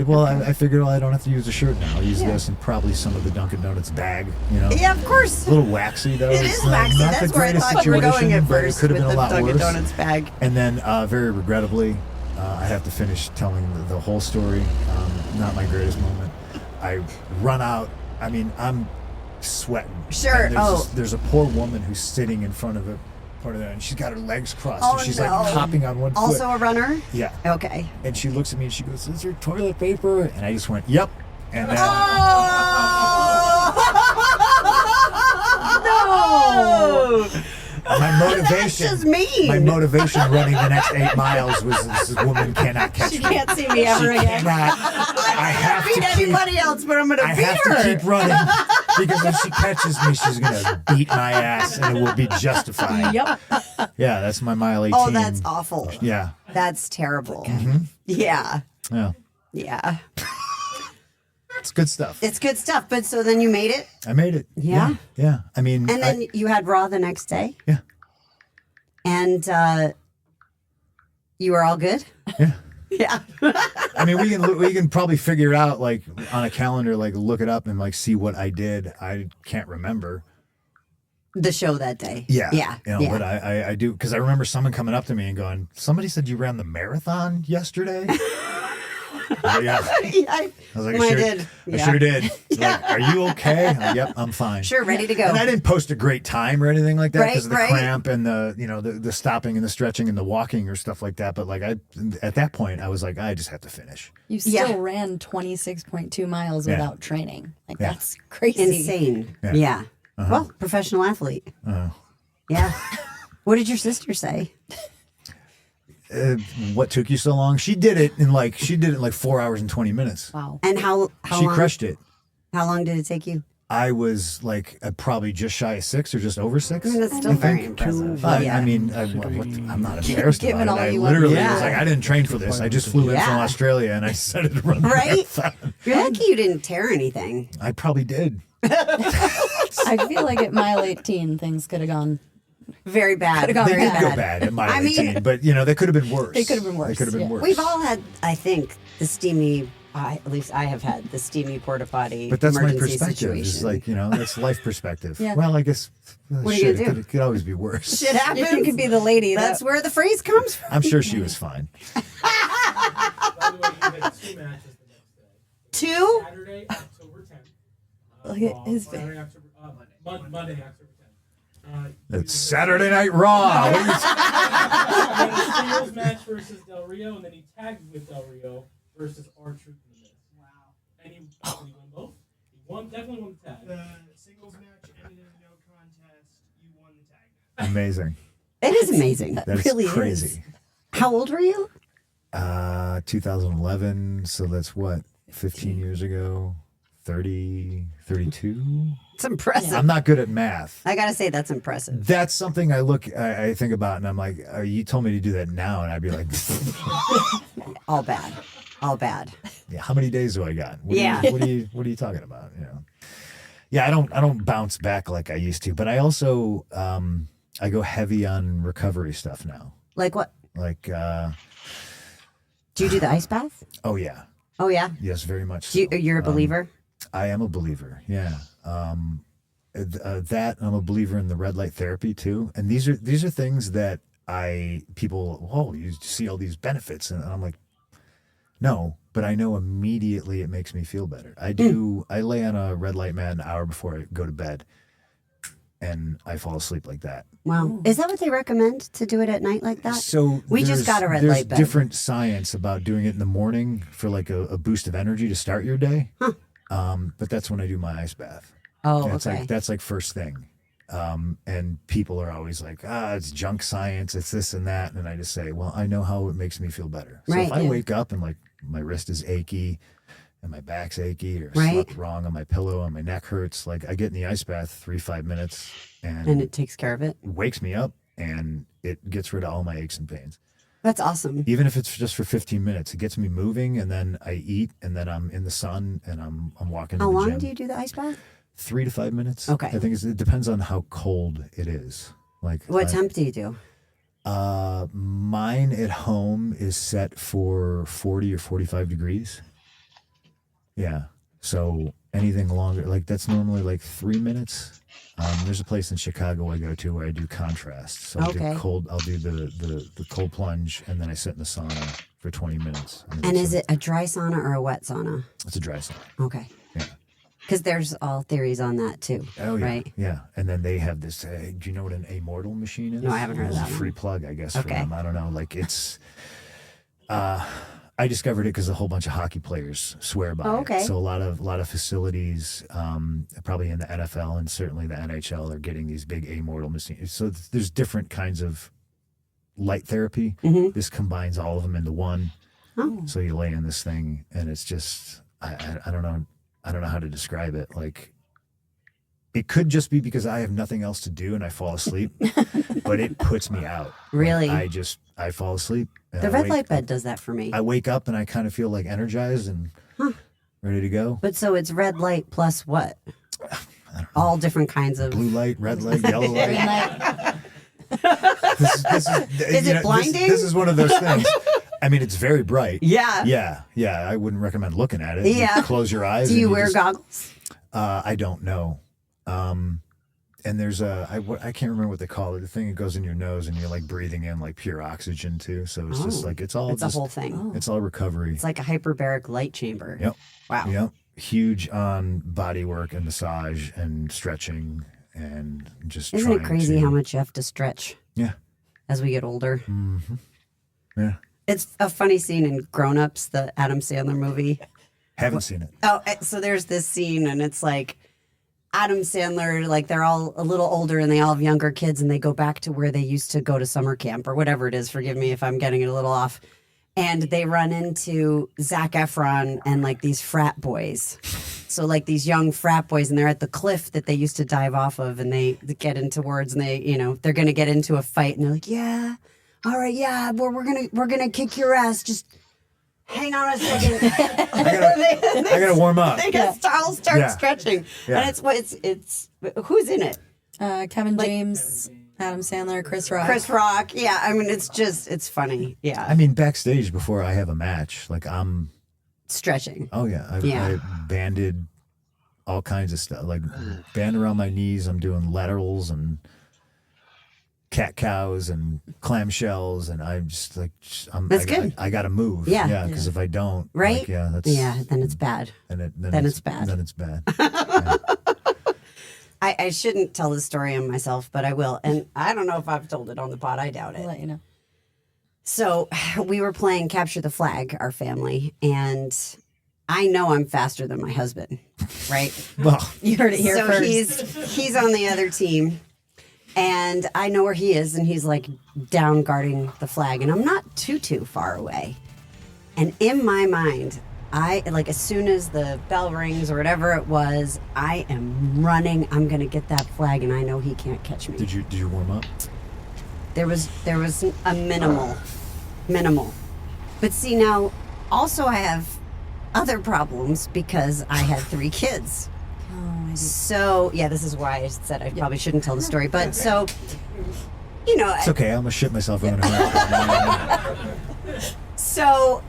figured, well, I don't have to use the shirt now. I'll use this and probably some of the Dunkin' Donuts bag. You know. Yeah, of course. A little waxy though. It It's is not- waxy. Not That's the where I greatest thought you were going situation, at but it first could have with been a the lot Dunkin' worse. Donuts bag. And then, very regrettably, I have to finish telling the whole story. Not my greatest moment. I run out. I mean, I'm sweating. Sure. And there's a poor woman who's sitting in front of a part of that, and she's got her legs crossed. Oh, and she's no. like hopping on one foot. Also a runner? Yeah. Okay. And she looks at me and she goes, "Is there toilet paper?" And I just went, "Yep." And then, Oh! my motivation. That's just mean. My motivation running the next 8 miles was this woman cannot catch She me. can't see me ever again. I have beat to keep. anybody else, but I'm going to I beat have her. to keep running because if she catches me, she's gonna beat my ass, and it will be justified. Yep. Yeah, that's my mile 18. Oh, that's awful. Yeah, That's terrible. Mm-hmm. Yeah. yeah, Yeah. it's good stuff. It's good stuff. But so then you made it, I made it. Yeah? yeah. I mean, and then you had Raw the next day, yeah, and you were all good? yeah. Yeah. I mean, we can probably figure it out like on a calendar, like look it up and like see what I did. I can't remember. The show that day. Yeah. Yeah. You know, yeah. but I do, because I remember someone coming up to me and going, "Somebody said you ran the marathon yesterday." But yeah. I I was like, I did. I sure did. Yeah. Like, are you okay? I'm like, yep, I'm fine. Sure, ready to go. And I didn't post a great time or anything like that Right, because of the right. cramp and the stopping and the stretching and the walking or stuff like that. But like at that point, I was like, I just have to finish. You still ran 26.2 miles without training. Like, that's crazy. Insane. Yeah. Well, professional athlete. Yeah. What did your sister say? What took you so long? She did it in like 4 hours and 20 minutes. Wow. And how She long, crushed it. How long did it take you? I was like probably just shy of 6 or just over 6. I mean, that's still very impressive. I mean, I'm not embarrassed Given about all it. I you literally went through. was like, I didn't train for this. I just flew in from Yeah. Australia and I decided to run the Right? marathon. You're lucky you didn't tear anything. I probably did. I feel like at mile 18, things could have gone. Very bad. Could've gone They Very did go bad. bad at mile I mean- 18, but they could have been worse. They could have been worse, They could have been yeah. worse. We've all had, I think, the steamy. At least I have had the steamy porta potty. But that's my emergency perspective. situation. It's like, that's life perspective. Yeah. Well, I guess What are you shit, gonna do? It could always be worse. Shit happens. You could be the lady. That's where the phrase comes from. I'm sure she was fine. By the way, you had 2 matches the next day. Two? Saturday, October 10th. Look at his face. Saturday, Monday, October 10th. It's Saturday Night Raw. What are you- He had a singles match versus Del Rio, and then he tagged with Del Rio versus R-Truth in the Miz. Wow. And he won both. He definitely won the tag. The singles match ended in a no contest. You won the tag match. Amazing. It is amazing. That is really crazy. How old were you? 2011. So that's what, 15 years ago. 30, 32. It's impressive. I'm not good at math. I gotta say that's impressive. That's something I think about, and I'm like, you told me to do that now, and I'd be like, All bad. yeah. How many days do I got? What are you talking about? You know. Yeah, I don't bounce back like I used to, but I also I go heavy on recovery stuff now. Like what? Like do you do the ice bath? oh yeah. Oh yeah. Yes, very much. You're a believer? I am a believer. Yeah. That I'm a believer in the red light therapy too. And these are things that you see all these benefits, and I'm like, no, but I know immediately it makes me feel better. I lay on a red light mat an hour before I go to bed, and I fall asleep like that. Wow. Is that what they recommend, to do it at night like that? So we just got a red light bed. There's different science about doing it in the morning for like a boost of energy to start your day. Huh. But that's when I do my ice bath. Oh, and okay. That's like first thing. And people are always like, it's junk science, it's this and that. And I just say, well, I know how it makes me feel better. So if I wake up and like my wrist is achy and my back's achy, or slept wrong on my pillow and my neck hurts, like I get in the ice bath 3-5 minutes and it takes care of it. Wakes me up and it gets rid of all my aches and pains. That's awesome. Even if it's just for 15 minutes, it gets me moving, and then I eat, and then I'm in the sun and I'm walking. How to the long gym. do you do the ice bath? 3 to 5 minutes. Okay. I think it depends on how cold it is. Like what temp do you do? Mine at home is set for 40 or 45 degrees. Yeah. So anything longer, like that's normally like 3 minutes. There's a place in Chicago I go to where I do contrast. So I'll do the cold plunge, and then I sit in the sauna for 20 minutes. And is it a dry sauna or a wet sauna? It's a dry sauna. Okay. Yeah. Because there's all theories on that too. Oh, yeah. Right? Yeah. And then they have this, do you know what an amortal machine is? No, I haven't heard of that It's a free plug, I guess, for Okay. them. I don't know. Like it's, I discovered it because a whole bunch of hockey players swear by okay. it. So a lot of facilities, probably in the NFL and certainly the NHL, are getting these big amortal machines. So there's different kinds of light therapy. Mm-hmm. This combines all of them into one. Oh. So you lay in this thing, and it's just, I don't know. I don't know how to describe it. Like, it could just be because I have nothing else to do and I fall asleep, but it puts me out. Really? Like, I fall asleep. The red light bed does that for me. I wake up and I kind of feel like energized and ready to go. But so it's red light plus what? All different kinds of blue light, red light, yellow light. Is it blinding? This is one of those things. I mean, it's very bright. Yeah. Yeah. I wouldn't recommend looking at it. Yeah. You close your eyes. Do you wear goggles? I don't know. And there's I can't remember what they call it. The thing that goes in your nose and you're like breathing in like pure oxygen too. So it's just like, it's a whole thing. It's all recovery. It's like a hyperbaric light chamber. Yep. Wow. Yep. Huge on body work and massage and stretching and just Isn't it crazy how much you have to stretch? Yeah. As we get older. Mm-hmm. Yeah. It's a funny scene in Grown Ups, the Adam Sandler movie. Haven't seen it. Oh, so there's this scene, and it's like Adam Sandler, like they're all a little older and they all have younger kids, and they go back to where they used to go to summer camp or whatever it is. Forgive me if I'm getting it a little off. And they run into Zac Efron and like these frat boys. So like these young frat boys, and they're at the cliff that they used to dive off of, and they get into words, and they, they're going to get into a fight, and they're like, yeah, all right, yeah, we're gonna kick your ass. Just hang on a second. I gotta warm up. They all start stretching, and it's who's in it? Kevin James, Adam Sandler, Chris Rock. Chris Rock. Yeah, I mean it's funny. Yeah. I mean, backstage before I have a match, like I'm stretching. Oh yeah, I banded all kinds of stuff, like band around my knees. I'm doing laterals and cat cows and clamshells, and I'm just like, that's good. I got to move. Yeah, because if I don't, right? Like, then it's bad. Then it's bad. Then it's bad. I shouldn't tell this story on myself, but I will. And I don't know if I've told it on the pod. I doubt it. I'll let you know. So we were playing Capture the Flag, our family, and I know I'm faster than my husband, right? Well, you heard it here first. So he's on the other team. And I know where he is, and he's like down guarding the flag, and I'm not too far away. And in my mind, I like as soon as the bell rings or whatever it was, I am running. I'm gonna get that flag, and I know he can't catch me. Did you warm up? There was a minimal. But see, now also I have other problems because I had 3 kids. Oh, I do. So yeah, this is why I said I probably shouldn't tell the story. But so, It's okay. I'm gonna shit myself in a minute. So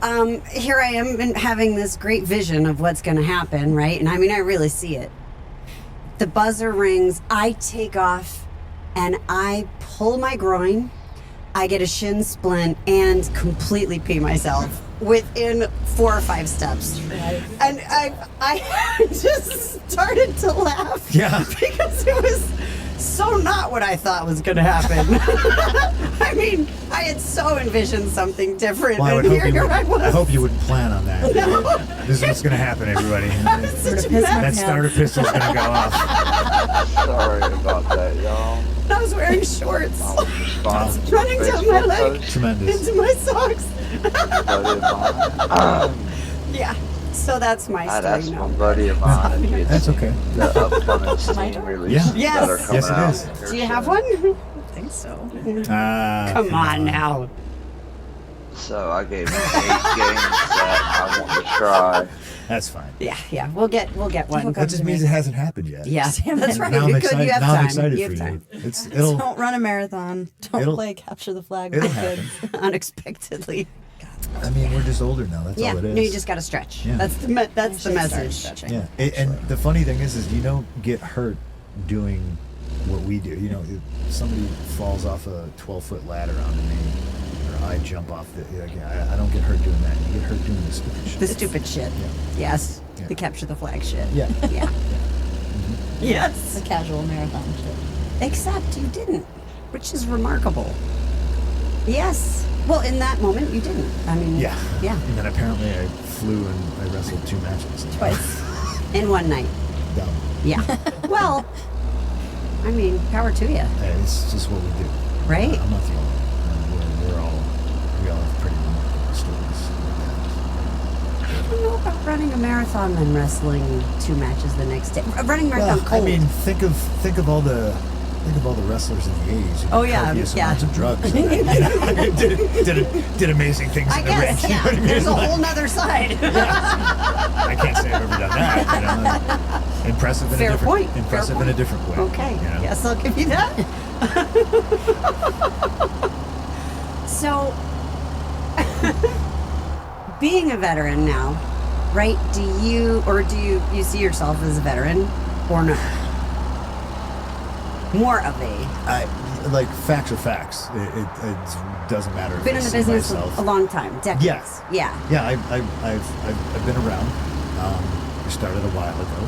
here I am having this great vision of what's going to happen, right? And I mean, I really see it. The buzzer rings, I take off, and I pull my groin. I get a shin splint and completely pee myself within 4 or 5 steps. And I just started to laugh. Yeah. Because it was so not what I thought was going to happen. I mean, I had so envisioned something different. Well, and here I was. I hope you wouldn't plan on that. No. This is what's gonna happen, everybody. I was such a mess. That starter pistol's gonna go off. Sorry about that, y'all. I was wearing shorts. I was responsible for Running down my Facebook leg. posts, Tremendous. Into my socks. buddy of mine. Yeah. So that's my story That's now. one buddy of mine. It's That's okay. the upcoming Steam releases Yeah. that are coming Yes, it out. is. here Do you soon. have one? I think so. Come on now. So I gave him 8 games that I want to try. That's fine. Yeah. We'll get one. That just means it hasn't happened yet. Yeah, that's right. Now I'm You excited. you have Now I'm time. excited You for have time. you. It'll Don't run a marathon. Don't It'll- play capture the flag it'll with the kids. happen. Unexpectedly. I mean, we're just older now. That's Yeah. all it is. No, you just got to stretch. Yeah. That's the I the should start message. stretching. Yeah, and the funny thing is you don't get hurt doing what we do. You know, if somebody falls off a 12-foot ladder onto me, or I jump off I don't get hurt doing that. You get hurt doing the stupid shit. The stupid shit. Yeah. Yes. Yeah. The capture the flag shit. Yeah. Yeah. The Yes. casual marathon shit. Except you didn't, which is remarkable. Yes. Well, in that moment, you didn't. I mean. Yeah. Yeah. And then apparently I flew and I wrestled 2 matches. Twice. In one night. Dumb. Yeah. Well, I mean, power to you, Hey, it's just what we do. right? I'm not the only one. We all have pretty remarkable stories like I don't know about running a marathon and wrestling 2 matches the next day. Running a that. marathon Well, cold. I mean, think of all the wrestlers in the 80s. who Oh, did yeah, copious yeah. amounts of drugs. did amazing things I in the ring. guess, You know yeah. what I mean? There's a Like, whole nother side. I can't say I've ever done that. You know? Impressive in Fair a different point. impressive Fair in a point. different way. Okay. You know? Yes, I'll give you that. So, being a veteran now, right? Do you see yourself as a veteran or not? More of a. Like facts are facts. It doesn't matter. If Been I in the see business myself. a long time, decades. Yes. Yeah. Yeah, I've been around. I started a while ago.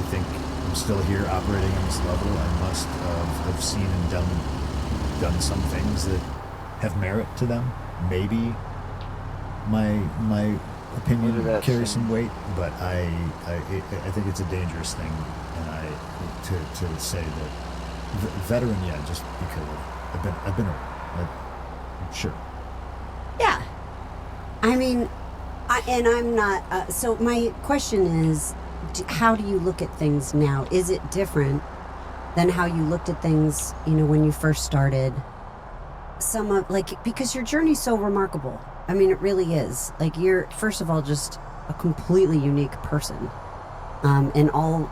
I think I'm still here operating on this level. I must have seen and done some things that have merit to them. Maybe my What did opinion that carries say? some weight, but I think it's a dangerous thing, and to say that veteran, yeah, just because I've been around. Sure. Yeah. I mean, I'm not. So my question is, how do you look at things now? Is it different than how you looked at things, when you first started? Because your journey's so remarkable. I mean, it really is. Like, you're, first of all, just a completely unique person. In all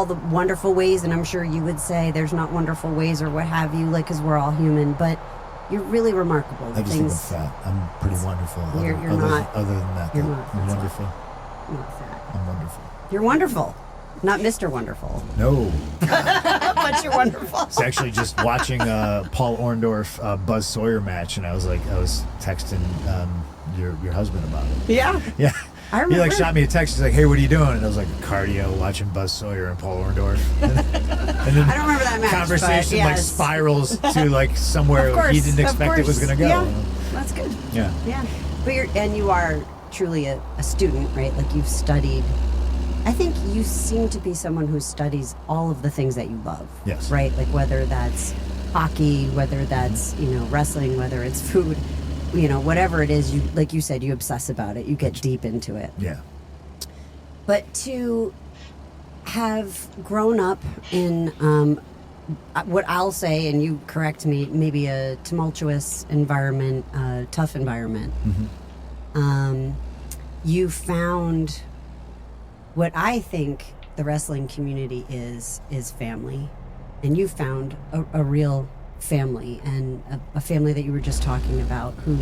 the wonderful ways, and I'm sure you would say there's not wonderful ways or what have you, because we're all human, but you're really remarkable. I just think I'm fat. I'm pretty wonderful. You're not. Other than that, You're though. not. I'm That's wonderful. You're not fat. I'm wonderful. You're wonderful. Not Mr. Wonderful. No. But you're wonderful. It's actually just watching Paul Orndorff Buzz Sawyer match, and I was texting your husband about it. Yeah. Yeah. I He remember. shot me a text. He's like, "Hey, what are you doing?" And I was like, "Cardio, watching Buzz Sawyer and Paul Orndorff." And then I don't remember that match. conversation but yes. spirals to somewhere Of course, he didn't of expect it was course. going to go. Yeah. That's good. Yeah. Yeah. But you are truly a student, right? Like, you've studied I think you seem to be someone who studies all of the things that you love. Yes. Right? Like whether that's hockey, whether that's, wrestling, whether it's food, whatever it is, you, like you said, you obsess about it. You get deep into it. Yeah. But to have grown up in what I'll say, and you correct me, maybe a tumultuous environment, tough environment, you found what I think the wrestling community is family. And you found a real family, and a family that you were just talking about who,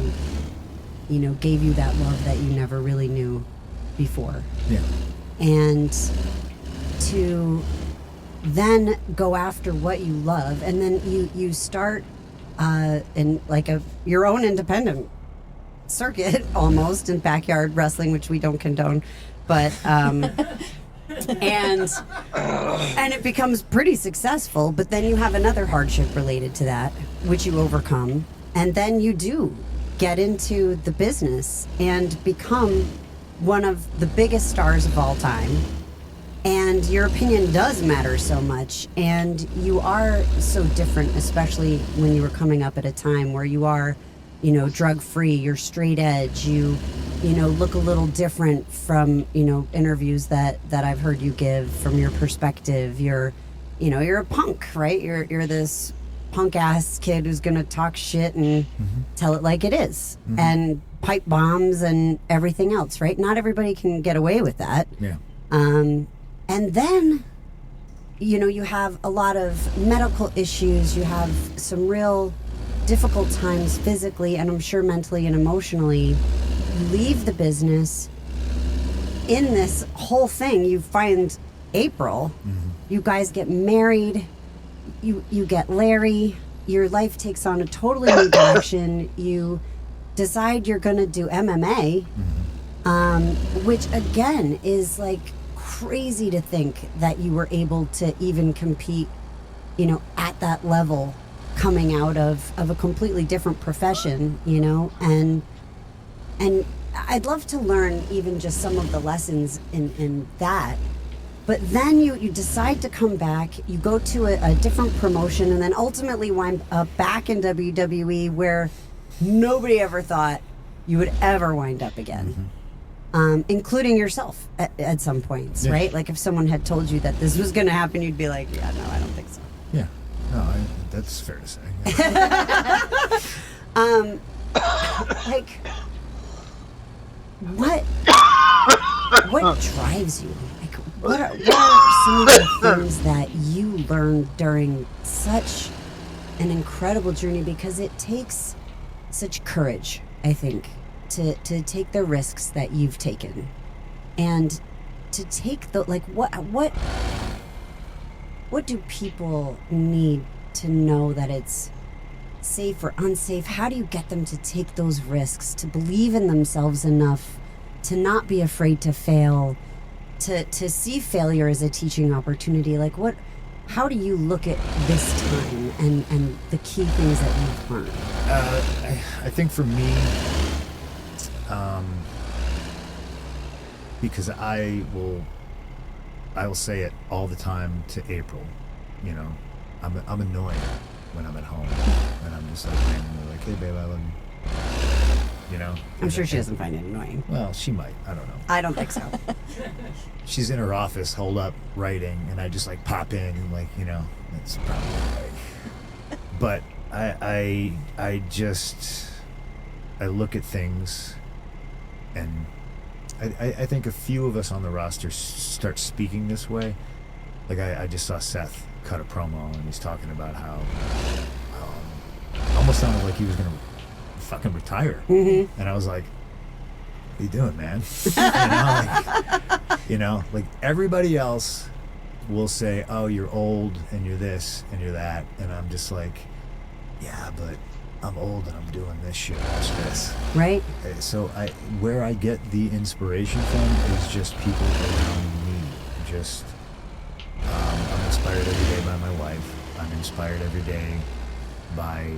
gave you that love that you never really knew before. Yeah. And to then go after what you love, and then you start in like your own independent circuit almost in backyard wrestling, which we don't condone, but and it becomes pretty successful. But then you have another hardship related to that, which you overcome, and then you do get into the business and become one of the biggest stars of all time. And your opinion does matter so much, and you are so different, especially when you were coming up at a time where you are, drug-free, you're straight edge, you look a little different from, interviews that I've heard you give from your perspective. You're a punk, right? You're this punk-ass kid who's going to talk shit and tell it like it is, and pipe bombs and everything else, right? Not everybody can get away with that. Yeah. And then, you have a lot of medical issues. You have some real difficult times physically, and I'm sure mentally and emotionally. You leave the business. In this whole thing, you find April. You guys get married. You get Larry. Your life takes on a totally new direction. You decide you're going to do MMA, which again is like crazy to think that you were able to even compete, at that level, coming out of a completely different profession, and I'd love to learn even just some of the lessons in that. But then you decide to come back, you go to a different promotion, and then ultimately wind up back in WWE, where nobody ever thought you would ever wind up again. Including yourself at some points, right? Like if someone had told you that this was going to happen, you'd be like, yeah, no, I don't think so. Yeah. No, that's fair to say. Like, what drives you? Like, what are some of the things that you learned during such an incredible journey? Because it takes such courage, I think, to take the risks that you've taken, and to take the, like, what do people need to know that it's safe or unsafe? How do you get them to take those risks, to believe in themselves enough to not be afraid to fail, to see failure as a teaching opportunity? Like, how do you look at this time and the key things that you've learned? I think for me, because I will say it all the time to April, I'm annoyed when I'm at home, and I'm just like, hey babe, I love you. I'm sure she doesn't find it annoying. Well, she might. I don't know. I don't think so. She's in her office, holed up, writing, and I just like pop in and it's probably like. But I look at things, and I think a few of us on the roster start speaking this way. Like I just saw Seth cut a promo, and he's talking about how almost sounded like he was gonna fucking retire. And I was like, what are you doing, man? Like everybody else will say, oh, you're old and you're this and you're that, and I'm just like, yeah, but I'm old and I'm doing this shit. Watch this. Right. So where I get the inspiration from is just people around me. Just I'm inspired every day by my wife. I'm inspired every day by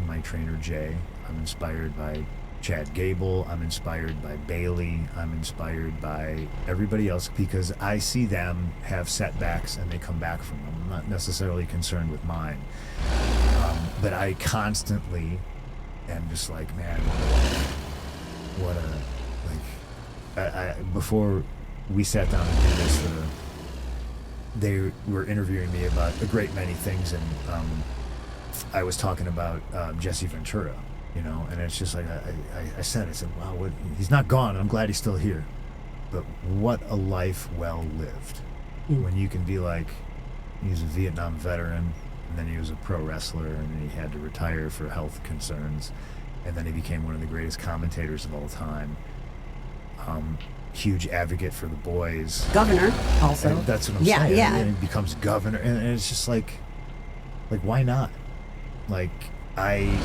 my trainer Jay. I'm inspired by Chad Gable. I'm inspired by Bailey. I'm inspired by everybody else because I see them have setbacks and they come back from them. I'm not necessarily concerned with mine. But I constantly am just like, man, what a before we sat down to do this, they were interviewing me about a great many things, and I was talking about Jesse Ventura, and it's just like I said, wow, he's not gone. I'm glad he's still here, but what a life well lived. When you can be like, he's a Vietnam veteran, and then he was a pro wrestler, and then he had to retire for health concerns, and then he became one of the greatest commentators of all time. Huge advocate for the boys. Governor, also. And that's what I'm saying. Yeah. And he becomes governor, and it's just like, why not? Like, I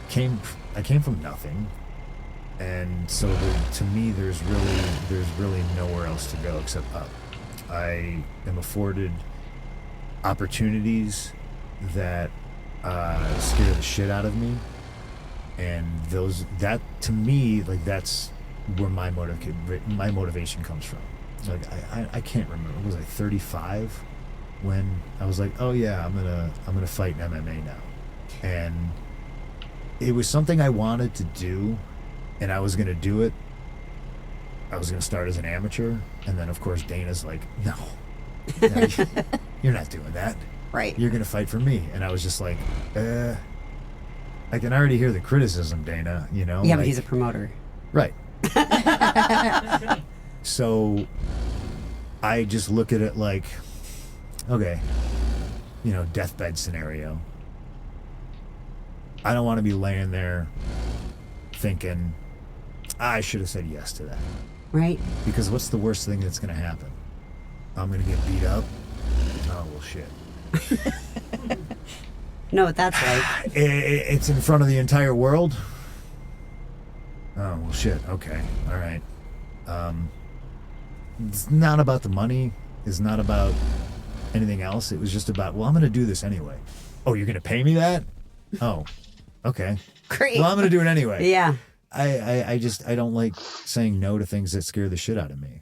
came from nothing, and so to me, there's really nowhere else to go except up. I am afforded opportunities that scare the shit out of me, and that to me, like, that's where my motivation comes from. Like, I can't remember, was I 35 when I was like, oh yeah, I'm gonna fight in MMA now, and it was something I wanted to do, and I was gonna do it. I was gonna start as an amateur, and then of course Dana's like, no, you're not doing that. Right. You're gonna fight for me, and I was just like, I can already hear the criticism, Dana. Yeah, like, but he's a promoter. Right. So I just look at it like, okay, deathbed scenario. I don't want to be laying there thinking, I should have said yes to that. Right. Because what's the worst thing that's going to happen? I'm going to get beat up? Oh, well, shit. No, that's right. It's in front of the entire world? Oh, well, shit. Okay. All right. It's not about the money. It's not about anything else. It was just about, well, I'm going to do this anyway. Oh, you're going to pay me that? Oh, okay. Great. Well, I'm going to do it anyway. Yeah. I don't like saying no to things that scare the shit out of me,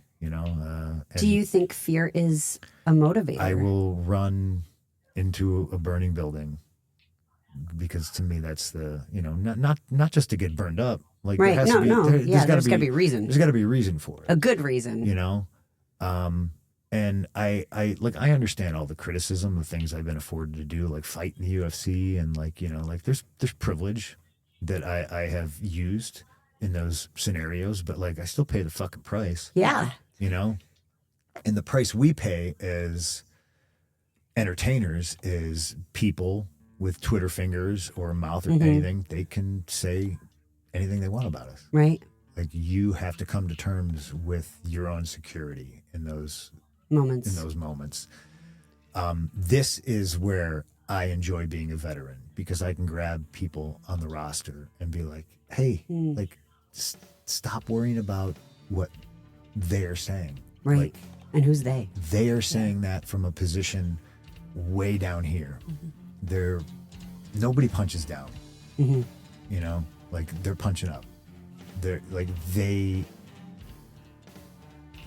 Do you think fear is a motivator? I will run into a burning building because to me that's the, not just to get burned up. Like, right. There has to be, there's got to be a reason. There's got to be a reason for it. A good reason. And I understand all the criticism of things I've been afforded to do, like fight in the UFC, and there's privilege that I have used in those scenarios, but like I still pay the fucking price. Yeah. And the price we pay as entertainers is people with Twitter fingers or a mouth or anything. They can say anything they want about us. Right. Like, you have to come to terms with your own security in those moments. This is where I enjoy being a veteran, because I can grab people on the roster and be like, hey, like, stop worrying about what they're saying. Right. Like, and who's they? They are saying that from a position way down here. Nobody punches down. Like, they're punching up. They're like, they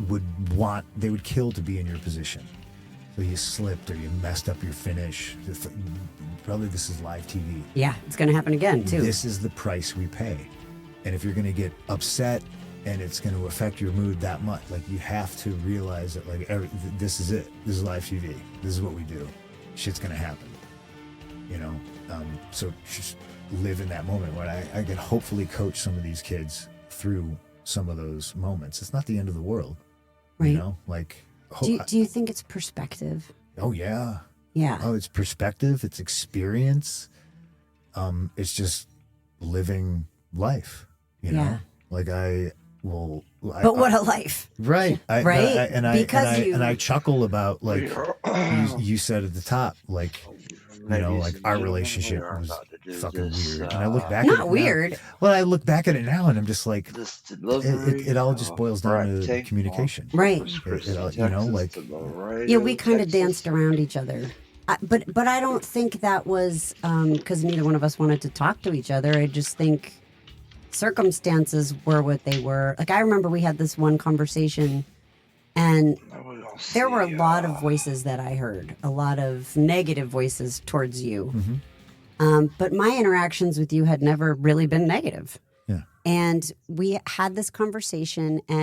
would kill to be in your position. So you slipped or you messed up your finish. Probably this is live TV. Yeah, it's going to happen again too. This is the price we pay. And if you're going to get upset and it's going to affect your mood that much, like, you have to realize that, like, this is it. This is live TV. This is what we do. Shit's going to happen. So just live in that moment where I can hopefully coach some of these kids through some of those moments. It's not the end of the world. Right. Like, do you think it's perspective? Oh yeah. Yeah. Oh, it's perspective, it's experience. It's just living life, Yeah. Like, but what a life. Right. Right? I chuckle about, like, you said at the top, like, like, our relationship was fucking weird. And I look back at it Not weird. now. Well, I look back at it now and I'm just like, it all just boils down to communication. Right. Like, Yeah, we kind of danced around each other. But I don't think that was because neither one of us wanted to talk to each other. I just think circumstances were what they were. Like, I remember we had this one conversation, and there were a lot of voices that I heard, a lot of negative voices towards you. But my interactions with you had never really been negative. Yeah. And we had this conversation, and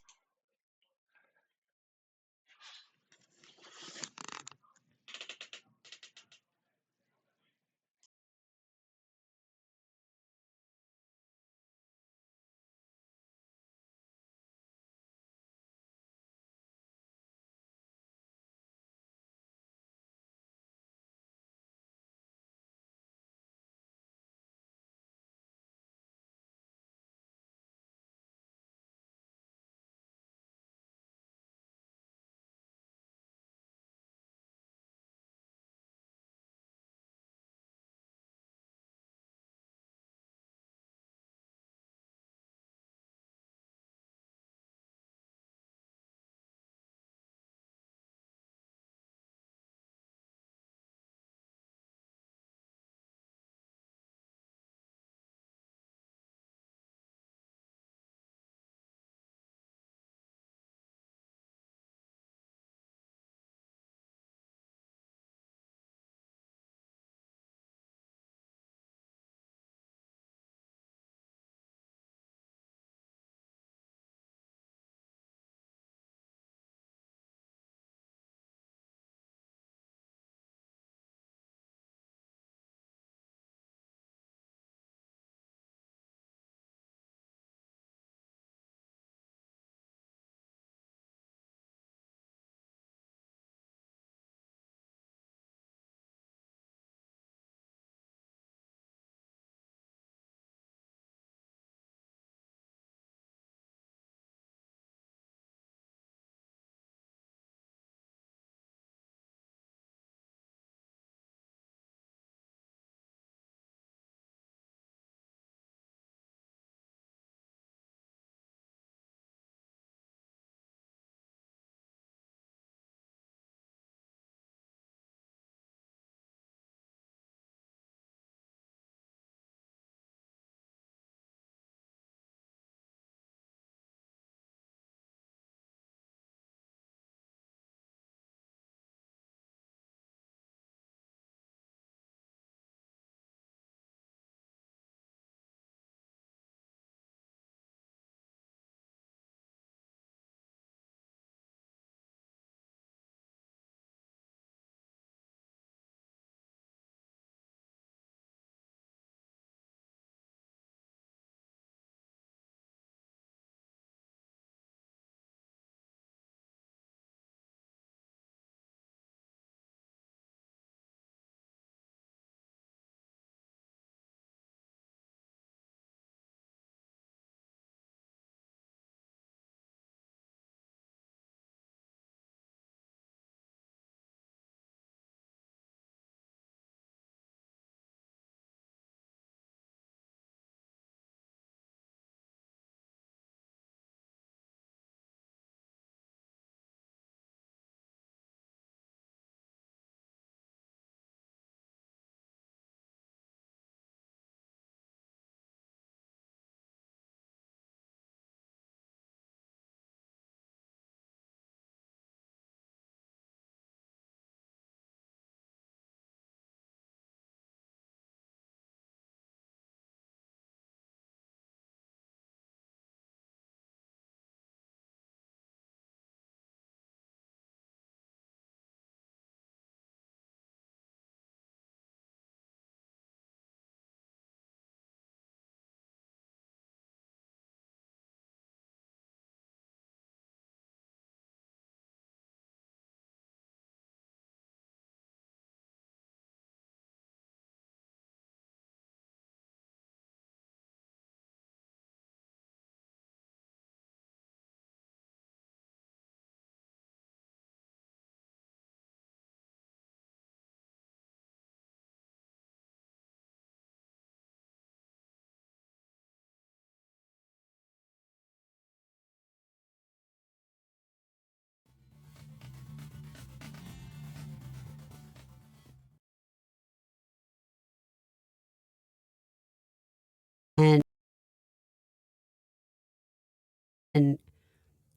And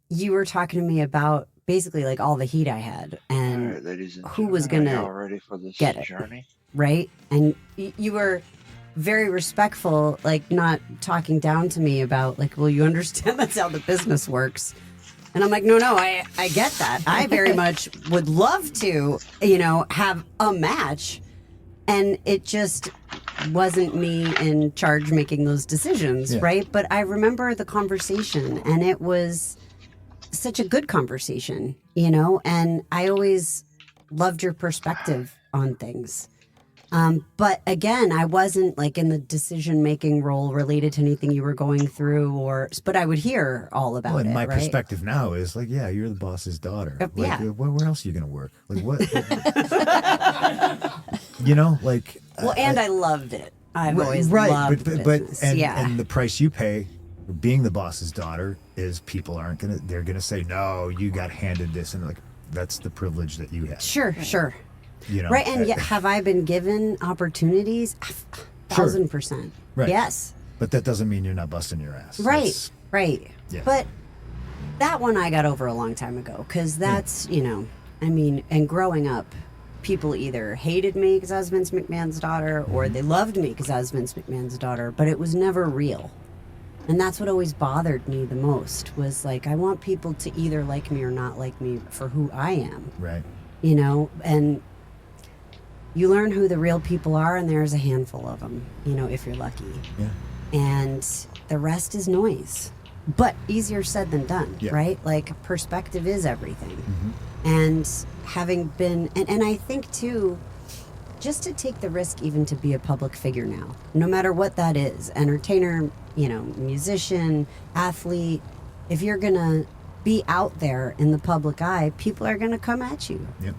you were talking to me about basically like all the heat I had All and right, ladies and who was gentlemen, gonna are y'all ready for this get it. journey? right? And you were very respectful, like not talking down to me about like, well, you understand that's how the business works. And I'm like, no, I get that. I very much would love to, have a match. And it just wasn't me in charge making those decisions, Yeah. right? But I remember the conversation, and it was such a good conversation, and I always loved your perspective on things. But again, I wasn't like in the decision-making role related to anything you were going through, but I would hear all about Well, and it. my right? perspective now is like, yeah, you're the boss's daughter. Like, Yeah. where else are you going to work? Like, what? like. Well, and I loved it. I've always right, loved but business. and the price you pay for being the boss's daughter is people aren't gonna. They're gonna say, no, you got handed this, and like that's the privilege that you have. Sure. Right, and yet have I been given opportunities? 1,000%. Right. Yes. But that doesn't mean you're not busting your ass. Right. Yeah. But that one I got over a long time ago because that's, and growing up, people either hated me because I was Vince McMahon's daughter or they loved me because I was Vince McMahon's daughter, but it was never real. And that's what always bothered me the most was like, I want people to either like me or not like me for who I am. Right. And you learn who the real people are, and there's a handful of them, if you're lucky. Yeah. And the rest is noise. But easier said than done, Yeah. right? Like, perspective is everything. Mm-hmm. And having been, and I think, too, just to take the risk even to be a public figure now, no matter what that is, entertainer, musician, athlete, if you're going to be out there in the public eye, people are going to come at you. Yep.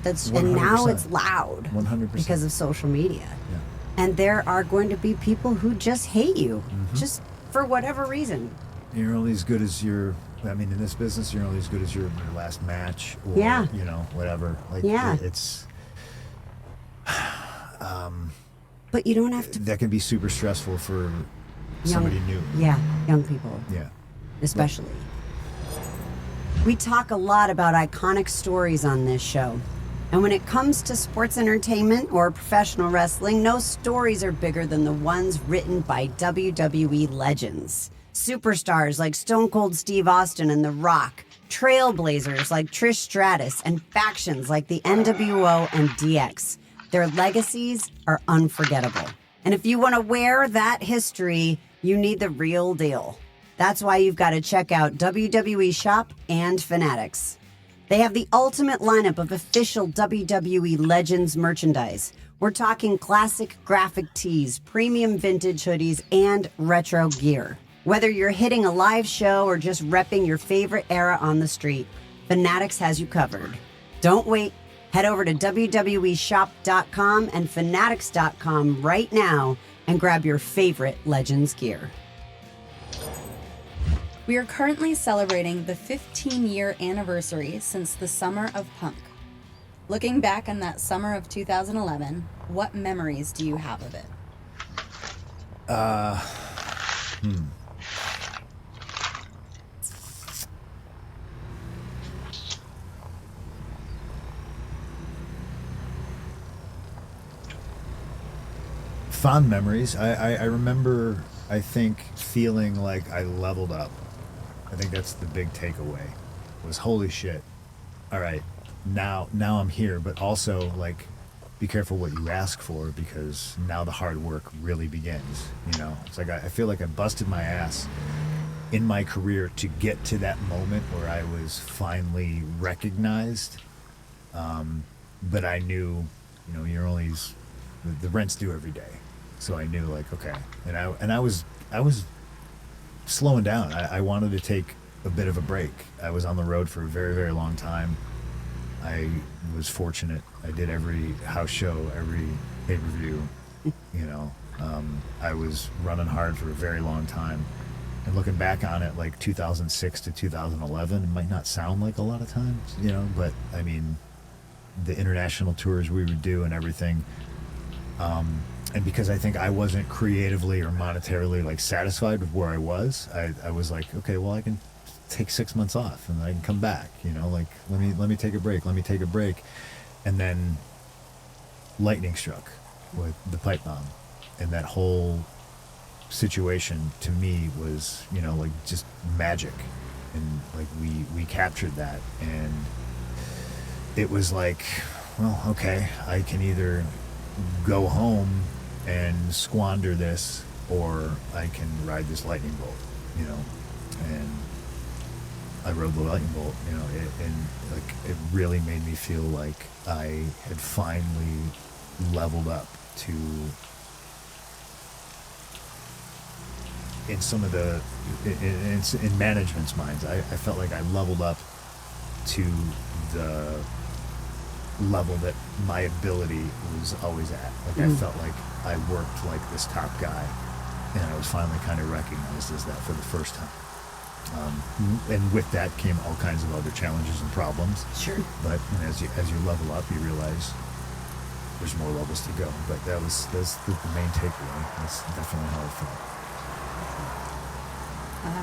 That's 100%. and now it's loud 100%. because of social media. Yeah. And there are going to be people who just hate you, Mm-hmm. just for whatever reason. You're only as good as your. I mean, in this business, you're only as good as your last match, or Yeah. whatever. Like, Yeah. it's. But you don't have to. That can be super stressful for somebody new. Yeah, young people, Yeah. especially. We talk a lot about iconic stories on this show. And when it comes to sports entertainment or professional wrestling, no stories are bigger than the ones written by WWE legends. Superstars like Stone Cold Steve Austin and The Rock, trailblazers like Trish Stratus, and factions like the NWO and DX. Their legacies are unforgettable. And if you want to wear that history, you need the real deal. That's why you've got to check out WWE Shop and Fanatics. They have the ultimate lineup of official WWE Legends merchandise. We're talking classic graphic tees, premium vintage hoodies, and retro gear. Whether you're hitting a live show or just repping your favorite era on the street, Fanatics has you covered. Don't wait. Head over to WWEshop.com and Fanatics.com right now and grab your favorite Legends gear. We are currently celebrating the 15-year anniversary since the Summer of Punk. Looking back on that summer of 2011, what memories do you have of it? Fond memories. I remember, I think, feeling like I leveled up. I think that's the big takeaway. Was holy shit. All right, now I'm here, but also like, be careful what you ask for because now the hard work really begins. It's like I feel like I busted my ass in my career to get to that moment where I was finally recognized. But I knew, you're only the rent's due every day. So I knew like, okay. And I was slowing down. I wanted to take a bit of a break. I was on the road for a very, very long time. I was fortunate. I did every house show, every pay-per-view, I was running hard for a very long time. And looking back on it, like 2006 to 2011, it might not sound like a lot of times, but I mean, the international tours we would do and everything. And because I think I wasn't creatively or monetarily like satisfied with where I was like, okay, well, I can take 6 months off and I can come back. Like let me take a break. Let me take a break, and then lightning struck with the pipe bomb, and that whole situation to me was like just magic, and like we captured that, and it was like, well, okay, I can either go home and squander this, or I can ride this lightning bolt, and I rode the lightning bolt, and like it really made me feel like I had finally leveled up to, in some of the, in management's minds, I felt like I leveled up to the level that my ability was always at. Like I felt like I worked like this top guy, and I was finally kind of recognized as that for the first time. And with that came all kinds of other challenges and problems. Sure. But as you level up, you realize there's more levels to go. But that's the main takeaway. That's definitely how I felt.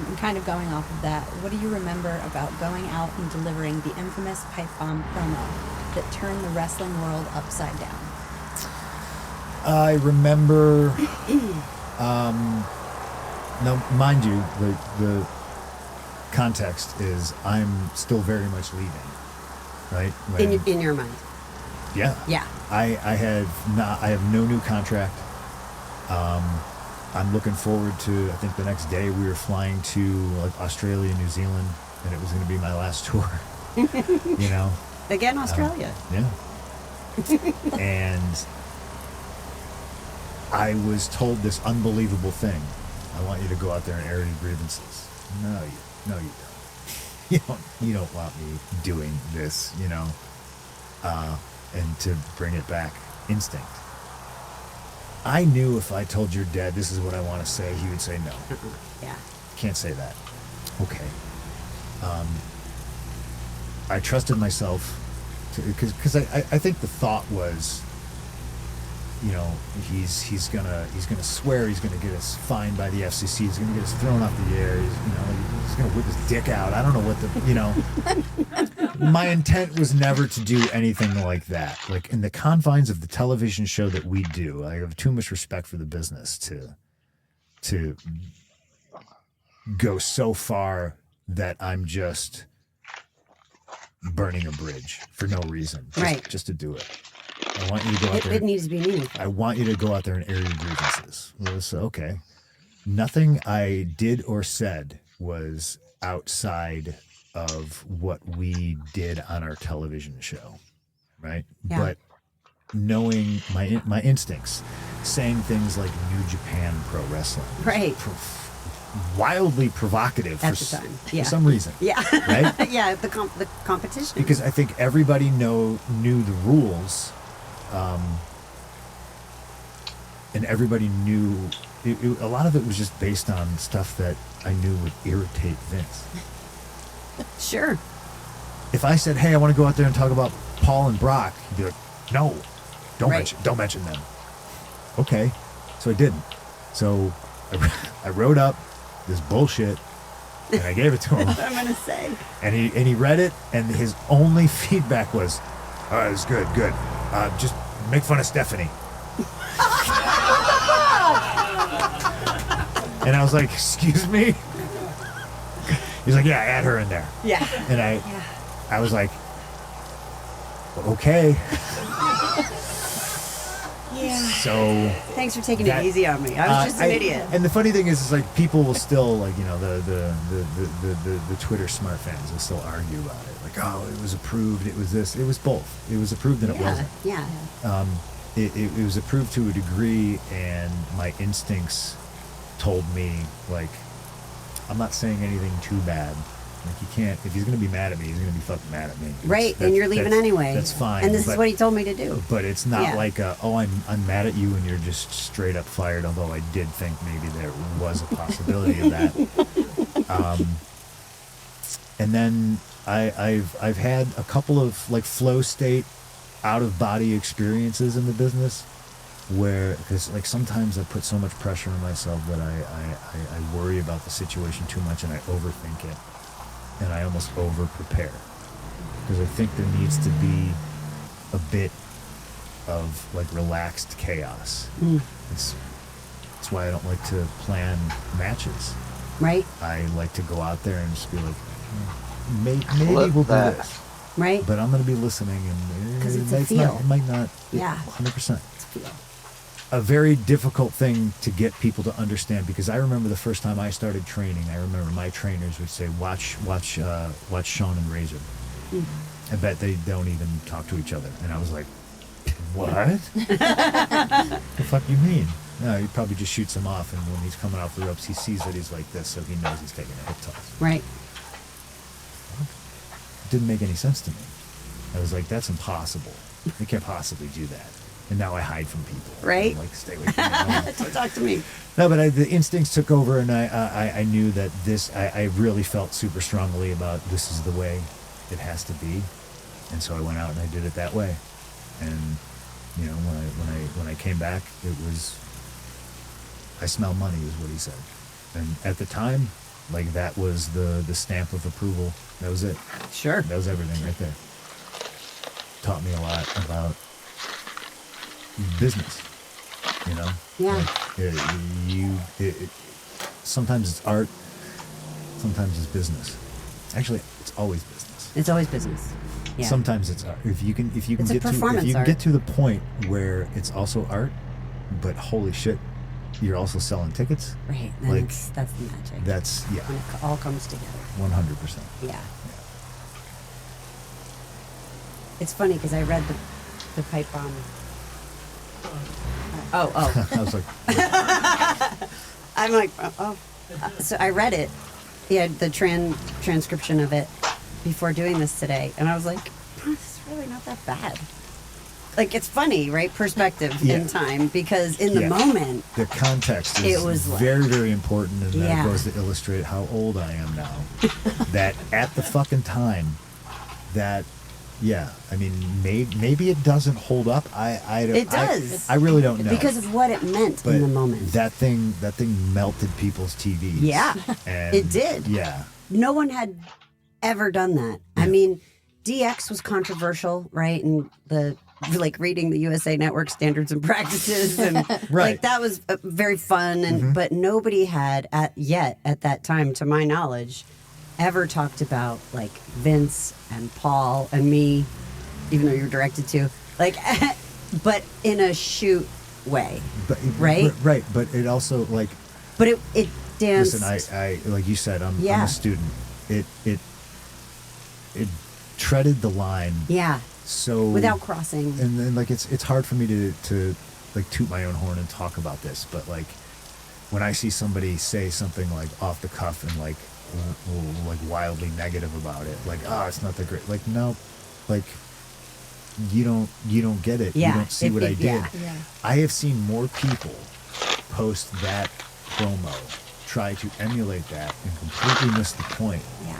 And kind of going off of that, what do you remember about going out and delivering the infamous pipe bomb promo that turned the wrestling world upside down? I remember. Now, mind you, the context is I'm still very much leaving, right? In your mind. Yeah. Yeah. I have no new contract. I'm looking forward to, I think the next day we were flying to like Australia, New Zealand, and it was going to be my last tour. Again, Australia. Yeah. And I was told this unbelievable thing. I want you to go out there and air your grievances. No, you don't. You don't want me doing this, and to bring it back, instinct. I knew if I told your dad this is what I want to say, he would say no. Yeah. Can't say that. Okay. I trusted myself because I think the thought was, he's gonna swear, he's gonna get us fined by the FCC, he's gonna get us thrown off the air, he's gonna whip his dick out. I don't know what my intent was never to do anything like that. Like in the confines of the television show that we do, I have too much respect for the business to go so far that I'm just burning a bridge for no reason, just to do it. I want you to go out there. It needs to be meaningful. I want you to go out there and air your grievances. Well, so, okay. Nothing I did or said was outside of what we did on our television show, right? Yeah. But knowing my instincts, saying things like New Japan Pro Wrestling, right? Wildly provocative at the time, for some reason. Yeah, right. Yeah, the competition. Because I think everybody knew the rules, and everybody knew. A lot of it was just based on stuff that I knew would irritate Vince. Sure. If I said, "Hey, I want to go out there and talk about Paul and Brock," he'd be like, "No, don't mention them." Okay, so I didn't. So I wrote up this bullshit and I gave it to him. That's what I'm gonna say. And he read it, and his only feedback was, "All right, it's good. Just make fun of Stephanie." And I was like, "Excuse me?" He's like, "Yeah, add her in there." Yeah. And I was like, "Okay." Yeah. So thanks for taking it easy on me. I was just an idiot. And the funny thing is like people will still like the Twitter smart fans will still argue about it. Like, oh, it was approved. It was this. It was both. It was approved and it wasn't. Yeah. It was approved to a degree, and my instincts told me like, I'm not saying anything too bad. Like you can't. If he's gonna be mad at me, he's gonna be fucking mad at me. Right, and you're leaving anyway. That's fine. And this is what he told me to do. But it's not like, I'm mad at you and you're just straight up fired. Although I did think maybe there was a possibility of that. And then I've had a couple of like flow state, out of body experiences in the business, where because like sometimes I put so much pressure on myself that I worry about the situation too much and I overthink it. and I almost over prepare because I think there needs to be a bit of like relaxed chaos. It's why I don't like to plan matches. Right. I like to go out there and just be like, maybe Flip we'll do that. this. Right. But I'm going to be listening, and 'Cause it's it a might feel. not, it might not, Yeah. 100%. It's feel. A very difficult thing to get people to understand, because I remember the first time I started training, I remember my trainers would say, watch Sean and Razor. I bet they don't even talk to each other. And I was like, what? The fuck you mean? No, he probably just shoots him off, and when he's coming off the ropes, he sees that he's like this, so he knows he's taking a hip toss. Right. It didn't make any sense to me. I was like, that's impossible. You can't possibly do that. And now I hide from people. Right. I'm like, stay away from me. Don't talk to me. No, but the instincts took over, and I knew that I really felt super strongly about this is the way it has to be. And so I went out and I did it that way. And, you know, when I came back, it was, I smell money is what he said. And at the time, like, that was the stamp of approval. That was it. Sure. That was everything right there. Taught me a lot about business, you know? Yeah. Like, sometimes it's art, sometimes it's business. Actually, it's always business. It's always business. Yeah. Sometimes it's art. If you can It's a get performance art. to the point where it's also art, but holy shit, you're also selling tickets. Right. Then Like, that's the magic. That's, yeah, When it all comes together. 100%. Yeah. It's funny because I read the pipe bomb. Oh. I was like, I'm like, oh. So I read it. Yeah, the transcription of it before doing this today, and I was like, oh, this is really not that bad. Like, it's funny, right? Perspective Yeah. in time, because in the Yeah. moment, the context is It was like- very, very important, and Yeah. that goes to illustrate how old I am now. That at the fucking time, that, yeah, I mean, maybe it doesn't hold up. I don't. It does. I really don't know. because of what it meant but in the moment. that thing melted people's TVs. Yeah, and it did. Yeah, No one had ever done that. I mean, DX was controversial, right? And like reading the USA Network standards and practices, and Right. like that was very fun. And but nobody had at that time, to my knowledge, ever talked about like Vince and Paul and me, even though you were directed to, like, but in a shoot way, but right? right. But it also, like, But it danced. listen, I like you said, I'm Yeah. a student. It treaded the line. Yeah, So without crossing. and then, like, it's hard for me to like toot my own horn and talk about this, but like when I see somebody say something like off the cuff and like wildly negative about it, like, oh, it's not that great, like, no, like, you don't get it. Yeah, You don't see what I did. yeah. I have seen more people post that promo, try to emulate that, and completely miss the point, Yeah.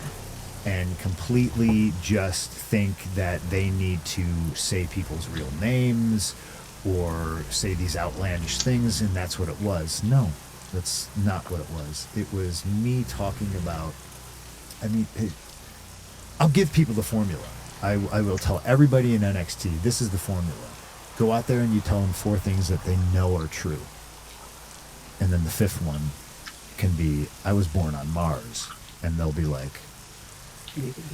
and completely just think that they need to say people's real names or say these outlandish things, and that's what it was. No, that's not what it was. It was me talking about, I mean, I'll give people the formula. I will tell everybody in NXT, this is the formula. Go out there and you tell them 4 things that they know are true. And then the 5th one can be, I was born on Mars. And they'll be like,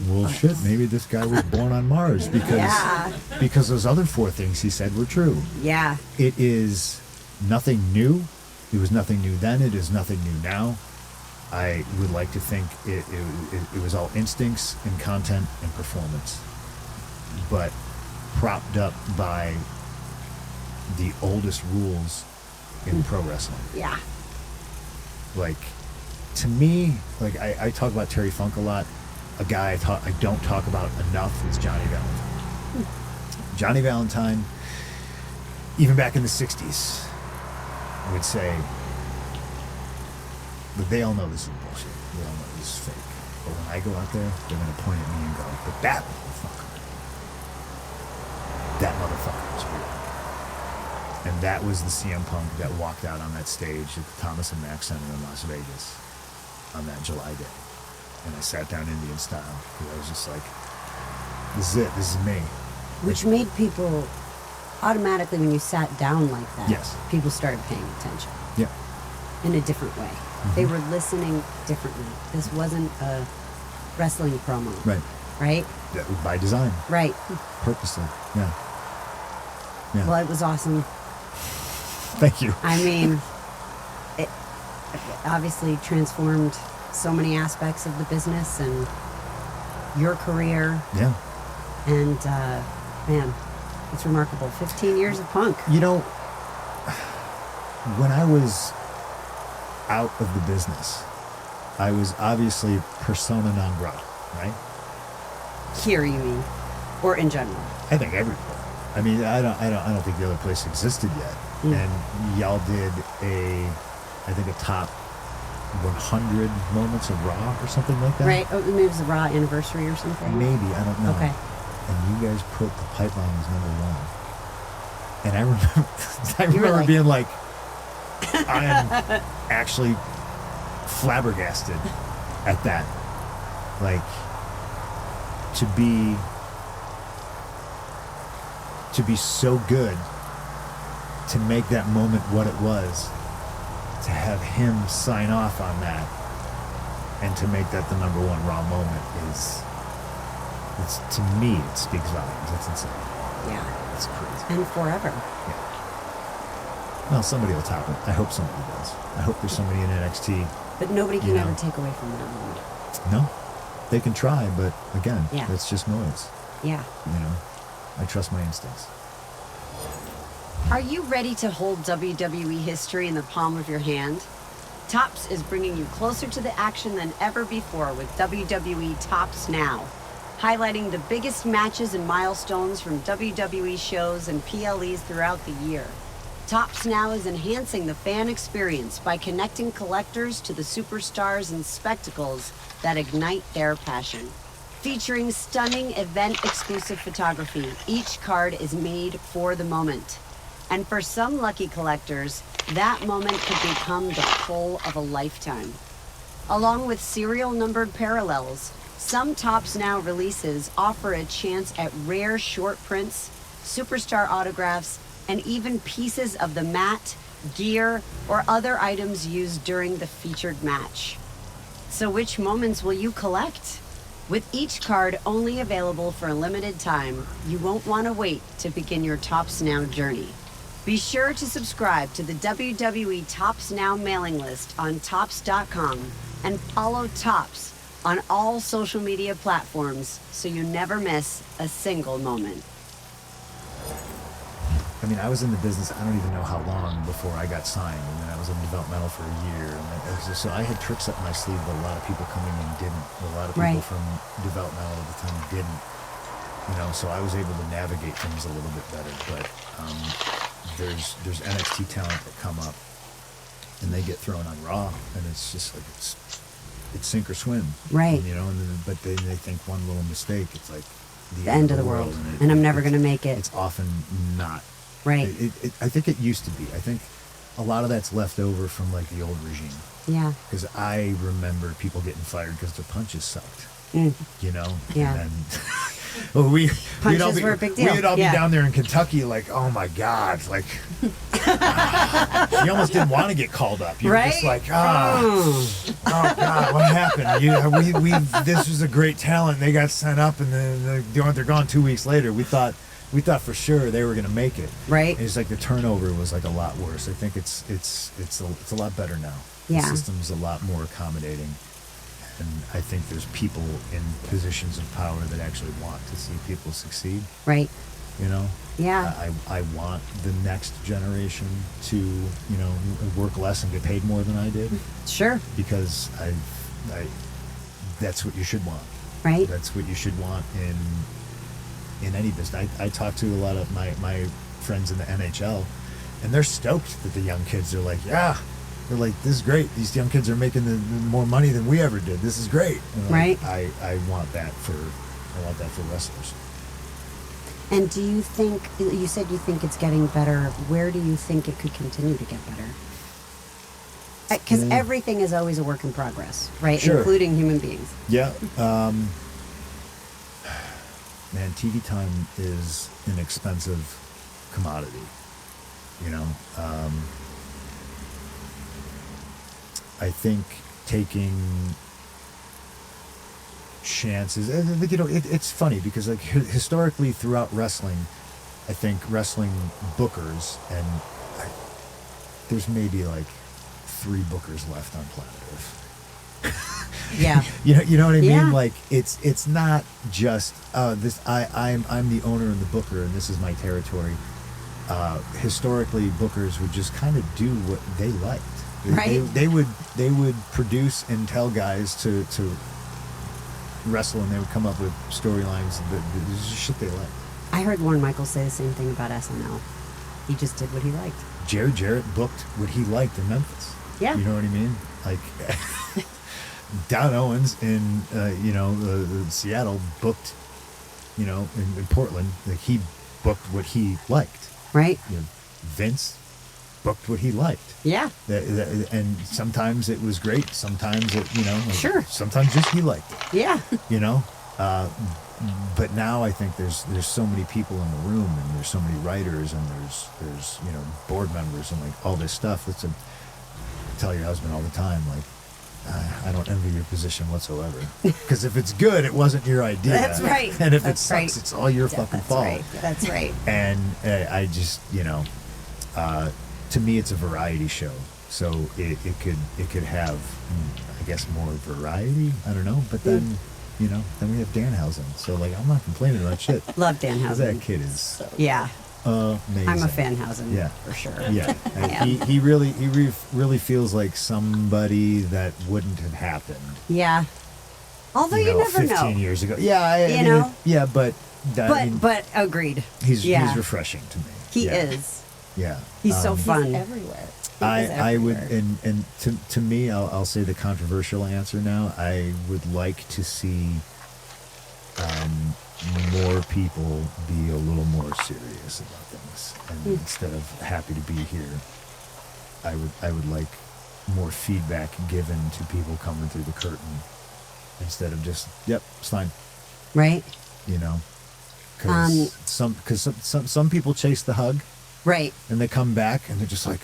well, shit, maybe this guy was born on Mars because those other 4 things he said were true. Yeah. It is nothing new. It was nothing new then. It is nothing new now. I would like to think it was all instincts and content and performance, but propped up by the oldest rules in pro wrestling. Yeah. Like, to me, like, I talk about Terry Funk a lot. A guy I don't talk about enough is Johnny Valentine. Johnny Valentine, even back in the 60s, would say, but they all know this is bullshit. They all know this is fake. But when I go out there, they're going to point at me and go, but that motherfucker is real. And that was the CM Punk that walked out on that stage at the Thomas and Mack Center in Las Vegas on that July day. and I sat down Indian style because I was just like, this is it. This is me. Which made people automatically, when you sat down like that, Yes. people started paying attention Yeah. in a different way. They were listening differently. This wasn't a wrestling promo, Right. right? Yeah, by design, Right. purposely. Yeah. Yeah. Well, it was awesome. Thank you. I mean, it obviously transformed so many aspects of the business and your career. Yeah. And, man, it's remarkable. 15 years of punk. You know, when I was out of the business, I was obviously persona non grata, right? Here, you mean? Or in general? I think everywhere. I mean, I don't think the other place existed yet. And y'all did I think a top 100 moments of Raw or something like that. Right. Oh, maybe it was a Raw anniversary or something. Maybe, I don't know. Okay. And you guys put the pipeline as #1. And I remember, like- being like, I am actually flabbergasted at that. Like, to be so good, to make that moment what it was, to have him sign off on that, and to make that the #1 Raw moment it's, to me, it speaks volumes. It's insane. Yeah. It's crazy. And forever. Yeah. Well, somebody will top it. I hope somebody does. I hope there's somebody in NXT. But nobody can You know. ever take away from that moment. No, they can try, but again, Yeah. that's just noise. Yeah. You know, I trust my instincts. Are you ready to hold WWE history in the palm of your hand? Tops is bringing you closer to the action than ever before with WWE Tops Now, highlighting the biggest matches and milestones from WWE shows and PLEs throughout the year. Tops Now is enhancing the fan experience by connecting collectors to the superstars and spectacles that ignite their passion. Featuring stunning event-exclusive photography, each card is made for the moment. And for some lucky collectors, that moment could become the pull of a lifetime. Along with serial numbered parallels, some Tops Now releases offer a chance at rare short prints, superstar autographs, and even pieces of the mat, gear, or other items used during the featured match. So which moments will you collect? With each card only available for a limited time, you won't want to wait to begin your Tops Now journey. Be sure to subscribe to the WWE Tops Now mailing list on Tops.com and follow Tops on all social media platforms so you never miss a single moment. I mean, I was in the business, I don't even know how long before I got signed, and then I was in developmental for a year. And so I had tricks up my sleeve that a lot of people coming in didn't. A lot of people Right. from developmental at the time didn't. You know, so I was able to navigate things a little bit better. But there's NXT talent that come up, and they get thrown on Raw, and it's just like it's sink or swim. Right. You know, but then they think one little mistake, it's like The end of the world. And I'm never going to make it. It's often not. Right. I think it used to be. I think a lot of that's left over from like the old regime. Yeah. Because I remember people getting fired because their punches sucked. Mm. You know? Yeah. And then, well, we'd all Punches be, were a big deal. We'd all Yeah. be down there in Kentucky like, oh my God. Like, you almost didn't want to get called up. You were just Right? like, oh God, what happened? This was a great talent. They got sent up and then they're gone 2 weeks later. We thought for sure they were going to make it. Right. It's like the turnover was like a lot worse. I think it's a lot better now. Yeah. The system's a lot more accommodating, and I think there's people in positions of power that actually want to see people succeed. Right. You know. Yeah. I want the next generation to work less and get paid more than I did, Sure. because I that's what you should want. Right. That's what you should want in any business. I talk to a lot of my friends in the NHL, and they're stoked that the young kids are like, yeah, they're like, this is great. These young kids are making the more money than we ever did. This is great. And Right. I want that for wrestlers. And do you think, you said you think it's getting better, where do you think it could continue to get better? Because everything is always a work in progress, right? Sure. Including human beings. Yeah. Man, TV time is an expensive commodity. You know, I think taking chances. You know, it's funny because like historically throughout wrestling, I think wrestling bookers and there's maybe like 3 bookers left on planet Earth. Yeah. You know what I mean? Yeah. Like it's not just this. I'm the owner and the booker, and this is my territory. Historically, bookers would just kind of do what they liked. Right. They would produce and tell guys to wrestle, and they would come up with storylines that this is shit they liked. I heard Lorne Michaels say the same thing about SNL. He just did what he liked. Jared Jarrett booked what he liked in Memphis. Yeah. You know what I mean? Like Don Owens in Seattle booked, you know, in Portland, like he booked what he liked. Right. You know, Vince booked what he liked. Yeah. And sometimes it was great. Sometimes it, you know, like, Sure. sometimes just he liked it. Yeah. You know, but now I think there's so many people in the room, and there's so many writers, and there's you know, board members, and like all this stuff. I tell your husband all the time, like, I don't envy your position whatsoever. Because if it's good, it wasn't your idea. That's right. And if That's it sucks, right. it's all your fucking That's fault. right. That's right. And I just, you know, to me, it's a variety show. So it could have, I guess, more variety. I don't know. But then, you know, then we have Danhausen. So like, I'm not complaining about shit. Love 'Cause Danhausen. that kid is Yeah. amazing. I'm a Fanhausen. Yeah. For sure. Yeah, and Yeah. he really feels like somebody that wouldn't have happened. Yeah. Although you never 15 know. years ago. Yeah, I You mean, know? yeah, but I mean, But agreed. he's yeah. refreshing to me. He Yeah. is. Yeah, He's so fun. He's everywhere. He is I would, everywhere. and to me, I'll say the controversial answer now. I would like to see more people be a little more serious about things, and instead of happy to be here, I would like more feedback given to people coming through the curtain instead of just yep, it's fine, Right? you know, because some people chase the hug. Right. And they come back and they're just like,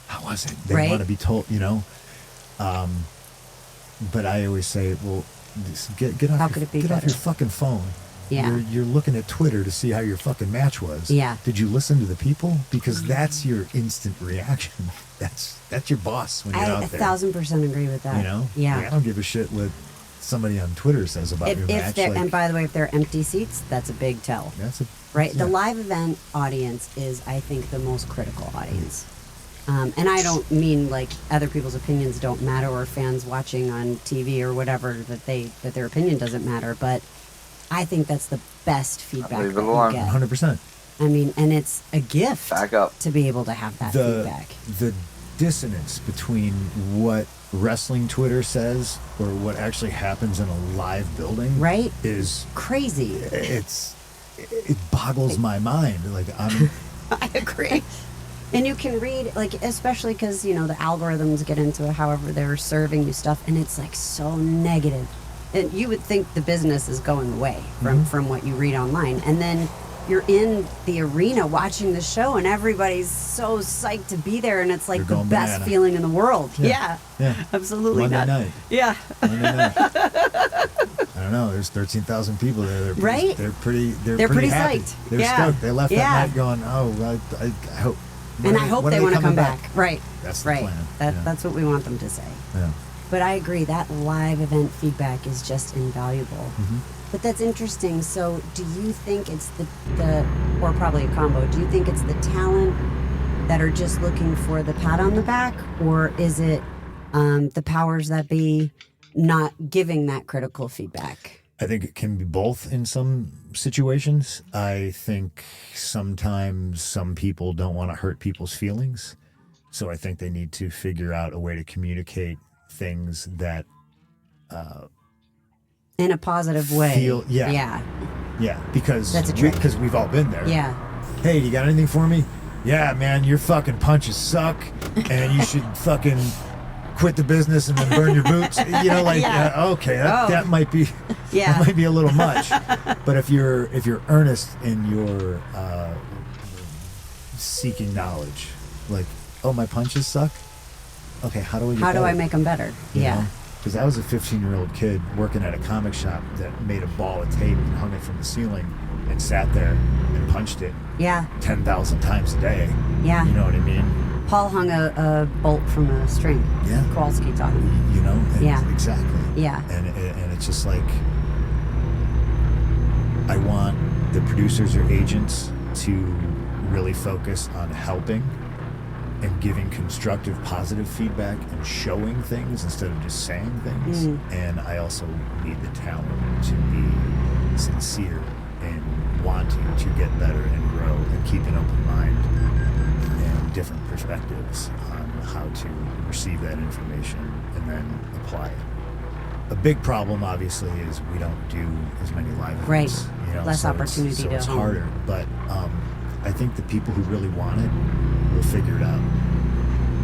how was it? They Right. want to be told, you know. But I always say, well, just get off, How could it be get off better? your fucking phone. Yeah. You're looking at Twitter to see how your fucking match was. Yeah. Did you listen to the people? Because that's your instant reaction. That's your boss when you're I out there. 1,000% agree with that. You know. Yeah. Like, I don't give a shit what somebody on Twitter says about your match. they're, Like, and by the way, if they're empty seats, that's a big tell. that's a Right? The yeah. live event audience is, I think, the most critical audience. And I don't mean like other people's opinions don't matter, or fans watching on TV or whatever that their opinion doesn't matter. But I think that's the best feedback leave that it you alone. get. 100%. I mean, and it's a gift Back up. to be able to have that feedback. The dissonance between what wrestling Twitter says or what actually happens in a live building, Right? is Crazy. it boggles my mind. Like I'm I agree. And you can read, like, especially because, you know, the algorithms get into however they're serving you stuff, and it's like so negative. And you would think the business is going away from what you read online. And then you're in the arena watching the show, and everybody's so psyched to be there, and it's like You're the going best banana. feeling in the world. Yeah. Yeah, absolutely. Monday not. night. Yeah. Monday night. I don't know. There's 13,000 people there. They're Right? They're pretty. They're pretty happy. psyched. They're Yeah. stoked. They left Yeah. that night going, oh, I hope. And I hope they want to come back. Right. That's the right. plan. That, Yeah. That's what we want them to say. Yeah. But I agree, that live event feedback is just invaluable. Mm-hmm. But that's interesting. So do you think it's the or probably a combo, do you think it's the talent that are just looking for the pat on the back? Or is it the powers that be not giving that critical feedback? I think it can be both in some situations. I think sometimes some people don't want to hurt people's feelings. So I think they need to figure out a way to communicate things that In a positive way. Yeah. Because That's a trick. because we've all been there. Yeah. Hey, you got anything for me? Yeah, man, your fucking punches suck, and you should fucking quit the business and then burn your boots. You know, like okay, that might be that might be a little much. But if you're earnest in your seeking knowledge, like, oh, my punches suck. Okay, how do I make them better? Because I was a 15-year-old kid working at a comic shop that made a ball of tape and hung it from the ceiling and sat there and punched it 10,000 times a day. Yeah. You know what I mean? Paul hung a bolt from a string. Yeah. Kowalski taught him. You know? Exactly. Yeah. And it's just like, I want the producers or agents to really focus on helping and giving constructive, positive feedback and showing things instead of just saying things. And I also need the talent to be sincere in wanting to get better and grow and keep an open mind and different perspectives on how to receive that information and then apply it. A big problem, obviously, is we don't do as many live events. Right. You know, less opportunity so to it's harder. But I think the people who really want it will figure it out.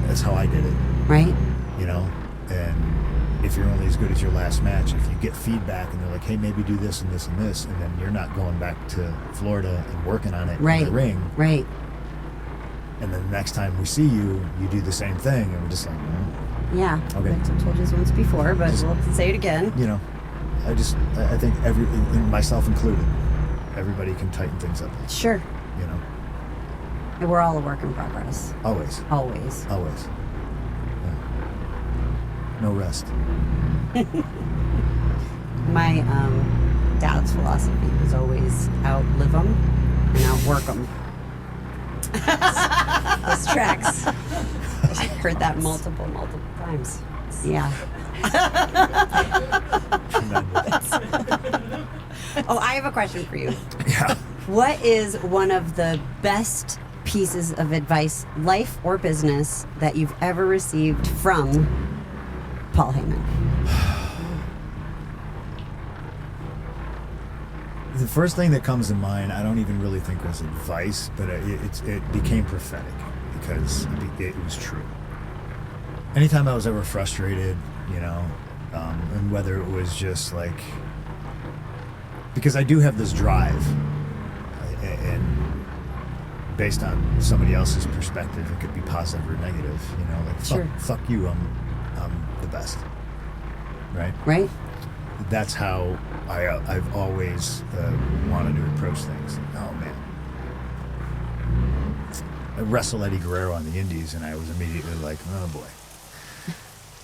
That's how I did it. Right. You know, and if you're only as good as your last match, if you get feedback and they're like, hey, maybe do this and this and this, and then you're not going back to Florida and working on it in the ring. Right. And then the next time we see you, you do the same thing, and we're just like, yeah. Okay. I told you this once before, but we'll say it again. You know, I think myself included, everybody can tighten things up. Sure. You know. And we're all a work in progress. Always. Always. Always. Yeah. No rest. My dad's philosophy was always outlive them and outwork them. Those tracks. I heard that multiple times. Yeah. Oh, I have a question for you. Yeah. What is one of the best pieces of advice, life or business, that you've ever received from Paul Heyman? The first thing that comes to mind, I don't even really think was advice, but it became prophetic because it was true. Anytime I was ever frustrated, you know, and whether it was just like, because I do have this drive, and based on somebody else's perspective, it could be positive or negative, you know, like fuck you, I'm the best, right? Right. That's how I've always wanted to approach things. Oh man, I wrestled Eddie Guerrero on the Indies, and I was immediately like, oh boy,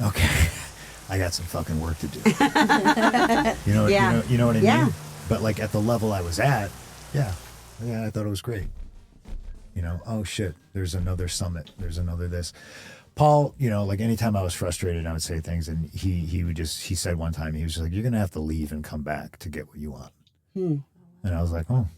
okay, I got some fucking work to do. You know what I mean? But like at the level I was at, yeah, I thought it was great. You know, oh shit, there's another summit, there's another this. Paul, you know, like anytime I was frustrated, I would say things, and he said one time, he was just like, you're going to have to leave and come back to get what you want. And I was like, oh,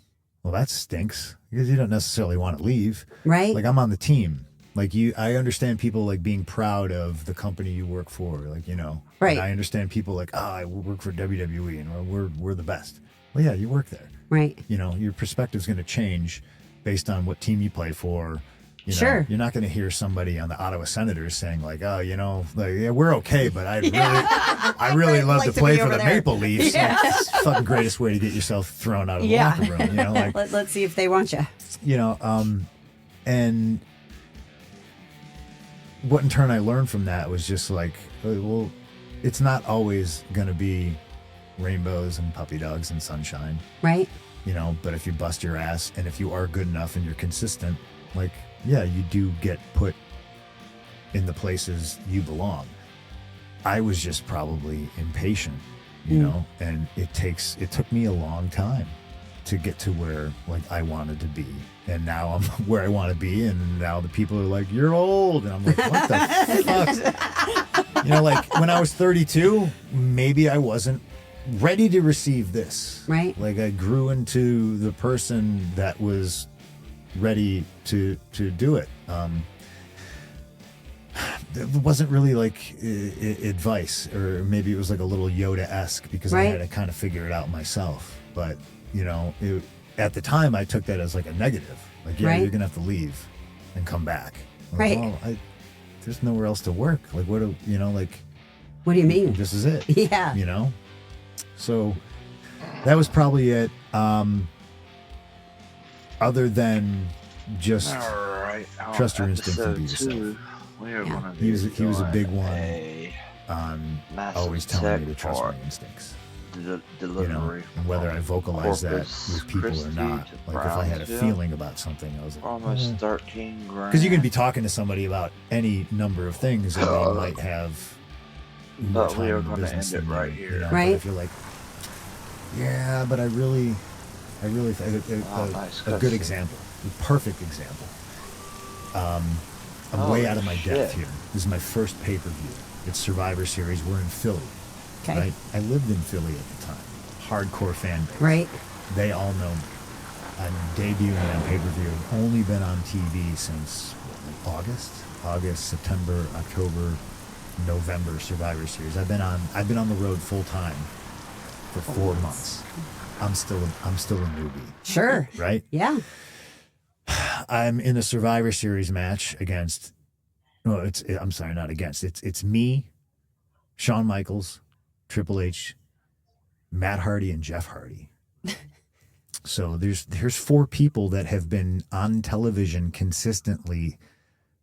well, that stinks, because you don't necessarily want to leave. Right. Like, I'm on the team. Like, I understand people like being proud of the company you work for, like, you know. Right. And I understand people like, I work for WWE and we're the best. Well, yeah, you work there. Right. You know, your perspective's going to change based on what team you play for. You know, sure. You're not going to hear somebody on the Ottawa Senators saying like, oh, you know, like, yeah, we're okay, but I really love to play for the Maple Leafs. Yeah. It's the fucking greatest way to get yourself thrown out of the locker room. You know, like, let's see if they want you. You know, and what in turn I learned from that was just like, well, it's not always going to be rainbows and puppy dogs and sunshine. Right. You know, but if you bust your ass and if you are good enough and you're consistent, like, yeah, you do get put in the places you belong. I was just probably impatient, you know, and it took me a long time to get to where like I wanted to be. And now I'm where I want to be, and now the people are like, you're old. And I'm like, what the fuck? You know, like when I was 32, maybe I wasn't ready to receive this. Right. Like I grew into the person that was ready to do it. It wasn't really like advice, or maybe it was like a little Yoda-esque because I had to kind of figure it out myself. But you know, at the time I took that as like a negative. Like, yeah, you're gonna have to leave and come back. Like, right. well, there's nowhere else to work. Like, what do you know? Like, What do you mean? this is it. Yeah. You know. So that was probably it. Other than just All right. trust your instinct and be Episode yourself. 2, we are Yeah. going to He was a big one a on massive always telling me to tech trust part. my instincts. Delivery. You know, and whether I vocalize that Corpus with people or Christi not. to Like if I had a Brownsville, feeling about something, I was like, almost 13 grand. because you can be talking to somebody about any number of things, and they might have more But we time are in the gonna business end it than right you, here. you know? Right. But if you're like, yeah, but I really Oh, nice a good cutscene. example, a perfect example. I'm Holy way out of my depth shit. here. This is my first pay-per-view. It's Survivor Series. We're in Philly. Okay. Right? I lived in Philly at the time. Hardcore fan base. Right. They all know me. I'm debuting on pay-per-view. I've only been on TV since what, like August, September, October, November Survivor Series. I've been on the road full time for 4 months. I'm still a newbie, Sure. right? Yeah. I'm in a Survivor Series match against. No, I'm sorry, not against. It's me, Shawn Michaels, Triple H, Matt Hardy, and Jeff Hardy. So there's 4 people that have been on television consistently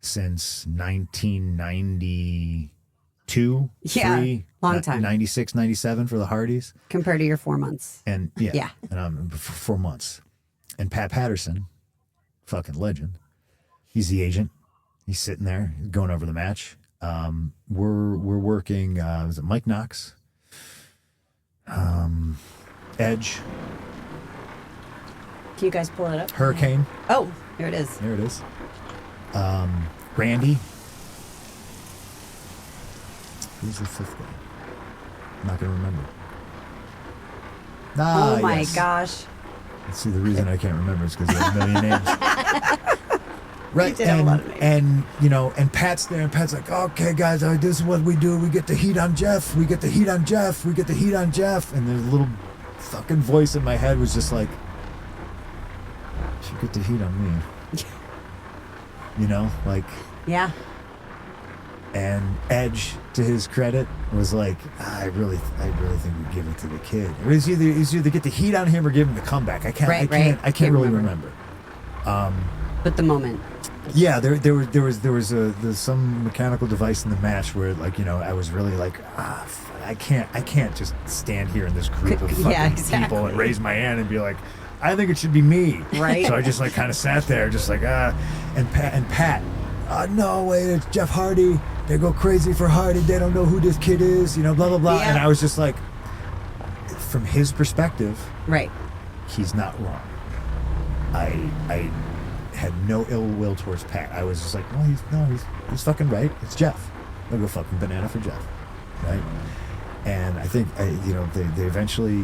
since 1992. Yeah, 3, long time. 96, 97 for the Hardys. Compared to your 4 months. And Yeah. and I'm for 4 months. And Pat Patterson, fucking legend. He's the agent. He's sitting there going over the match. We're working. Was it Mike Knox? Edge, Can you guys pull it up? Hurricane. Oh, here it is. There it is. Randy. Who's the 5th guy? I'm not gonna remember. Oh my yes. gosh. Let's see, the reason I can't remember is because there are a million names. Right, did have a lot of names. and you know, and Pat's there, and Pat's like, okay, guys, this is what we do. We get the heat on Jeff. We get the heat on Jeff. We get the heat on Jeff. And the little fucking voice in my head was just like, should get the heat on me. You know, like, Yeah. and Edge, to his credit, was like, I really think we give it to the kid. It was either get the heat on him or give him the comeback. I can't Can't really remember. But the moment. Yeah, there was some mechanical device in the match where, like, you know, I was really like, I can't just stand here in this group of fucking Yeah, exactly. people and raise my hand and be like, I think it should be me. Right. So I just like kind of sat there, just like and Pat, no wait, it's Jeff Hardy. They go crazy for Hardy. They don't know who this kid is. You know, blah blah blah. Yeah. And I was just like, from his perspective, Right. he's not wrong. I had no ill will towards Pat. I was just like, well, he's fucking right. It's Jeff. I'll go fucking banana for Jeff, right? And I think they eventually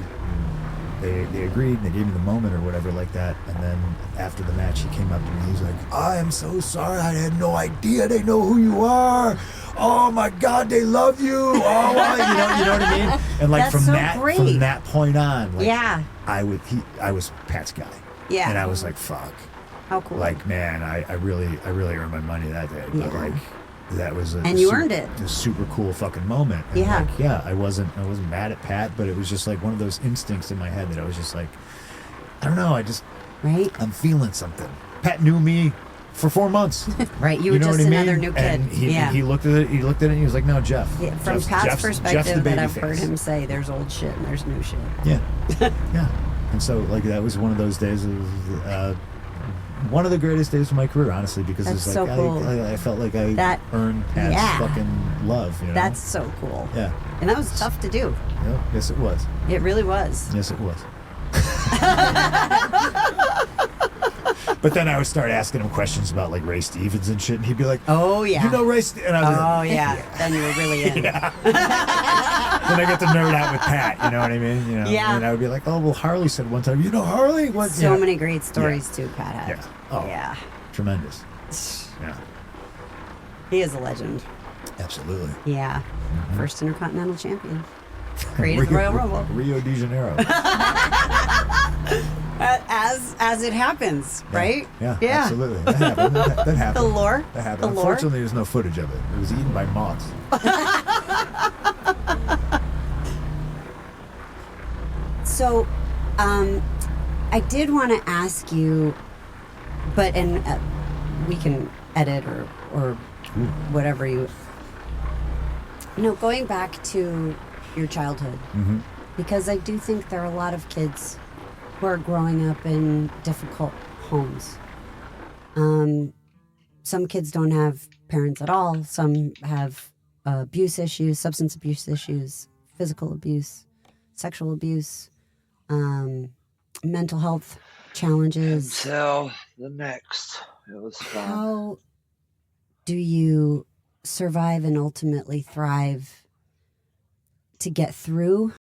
they agreed and they gave me the moment or whatever like that. And then after the match, he came up to me. He's like, I am so sorry. I had no idea they know who you are. Oh my God, they love you. Oh, you know what I mean? And like That's so great. from that point on, like, Yeah. I was Pat's guy. Yeah. And I was like, fuck. How cool. Like, man, I really earned my money that day. But Yeah. like, that was And you earned it. A super cool fucking moment. And Yeah. like, I wasn't mad at Pat, but it was just like one of those instincts in my head that I was just like, I don't know, Right. I'm feeling something. Pat knew me for 4 months. Right. You were know just what I mean? another new kid. And Yeah. he looked at it. He looked at it. and He was like, "No, Jeff." Yeah, from Jeff's- Pat's Jeff's perspective, the that baby I've heard face. him say, there's old shit and there's new shit. Yeah, yeah. And so, like, that was one of those days of one of the greatest days of my career, honestly, because That's it's like so cool. I felt like I That- earned Pat's yeah. fucking love. You know? That's so cool. yeah. And that was tough to do. Yeah. Yes, it was. It really was. Yes, it was. But then I would start asking him questions about like Ray Stevens and shit, and he'd be like, Oh, yeah. "You know Ray?" And I was Oh, like, yeah. Then you were really in. Then I get to nerd out with Pat. You know what I mean? You know. Yeah. And I would be like, "Oh, well, Harley said one time, you know Harley? What?" So Yeah. many great stories, too, Pat had. Yeah. Oh. Yeah. Tremendous. Yeah. He is a legend. Absolutely. Yeah. First Intercontinental Champion. Created the Royal Rumble. Rio de Janeiro. As as it happens, right? Yeah, absolutely. That happened. That happened. The lore. That happened. The lore. Unfortunately, there's no footage of it. It was eaten by moths. So, I did want to ask you, but we can edit or whatever you. Going back to your childhood, because I do think there are a lot of kids who are growing up in difficult homes. Some kids don't have parents at all. Some have abuse issues, substance abuse issues, physical abuse, sexual abuse, mental health challenges. Until the next. It was fun. How do you survive and ultimately thrive to get through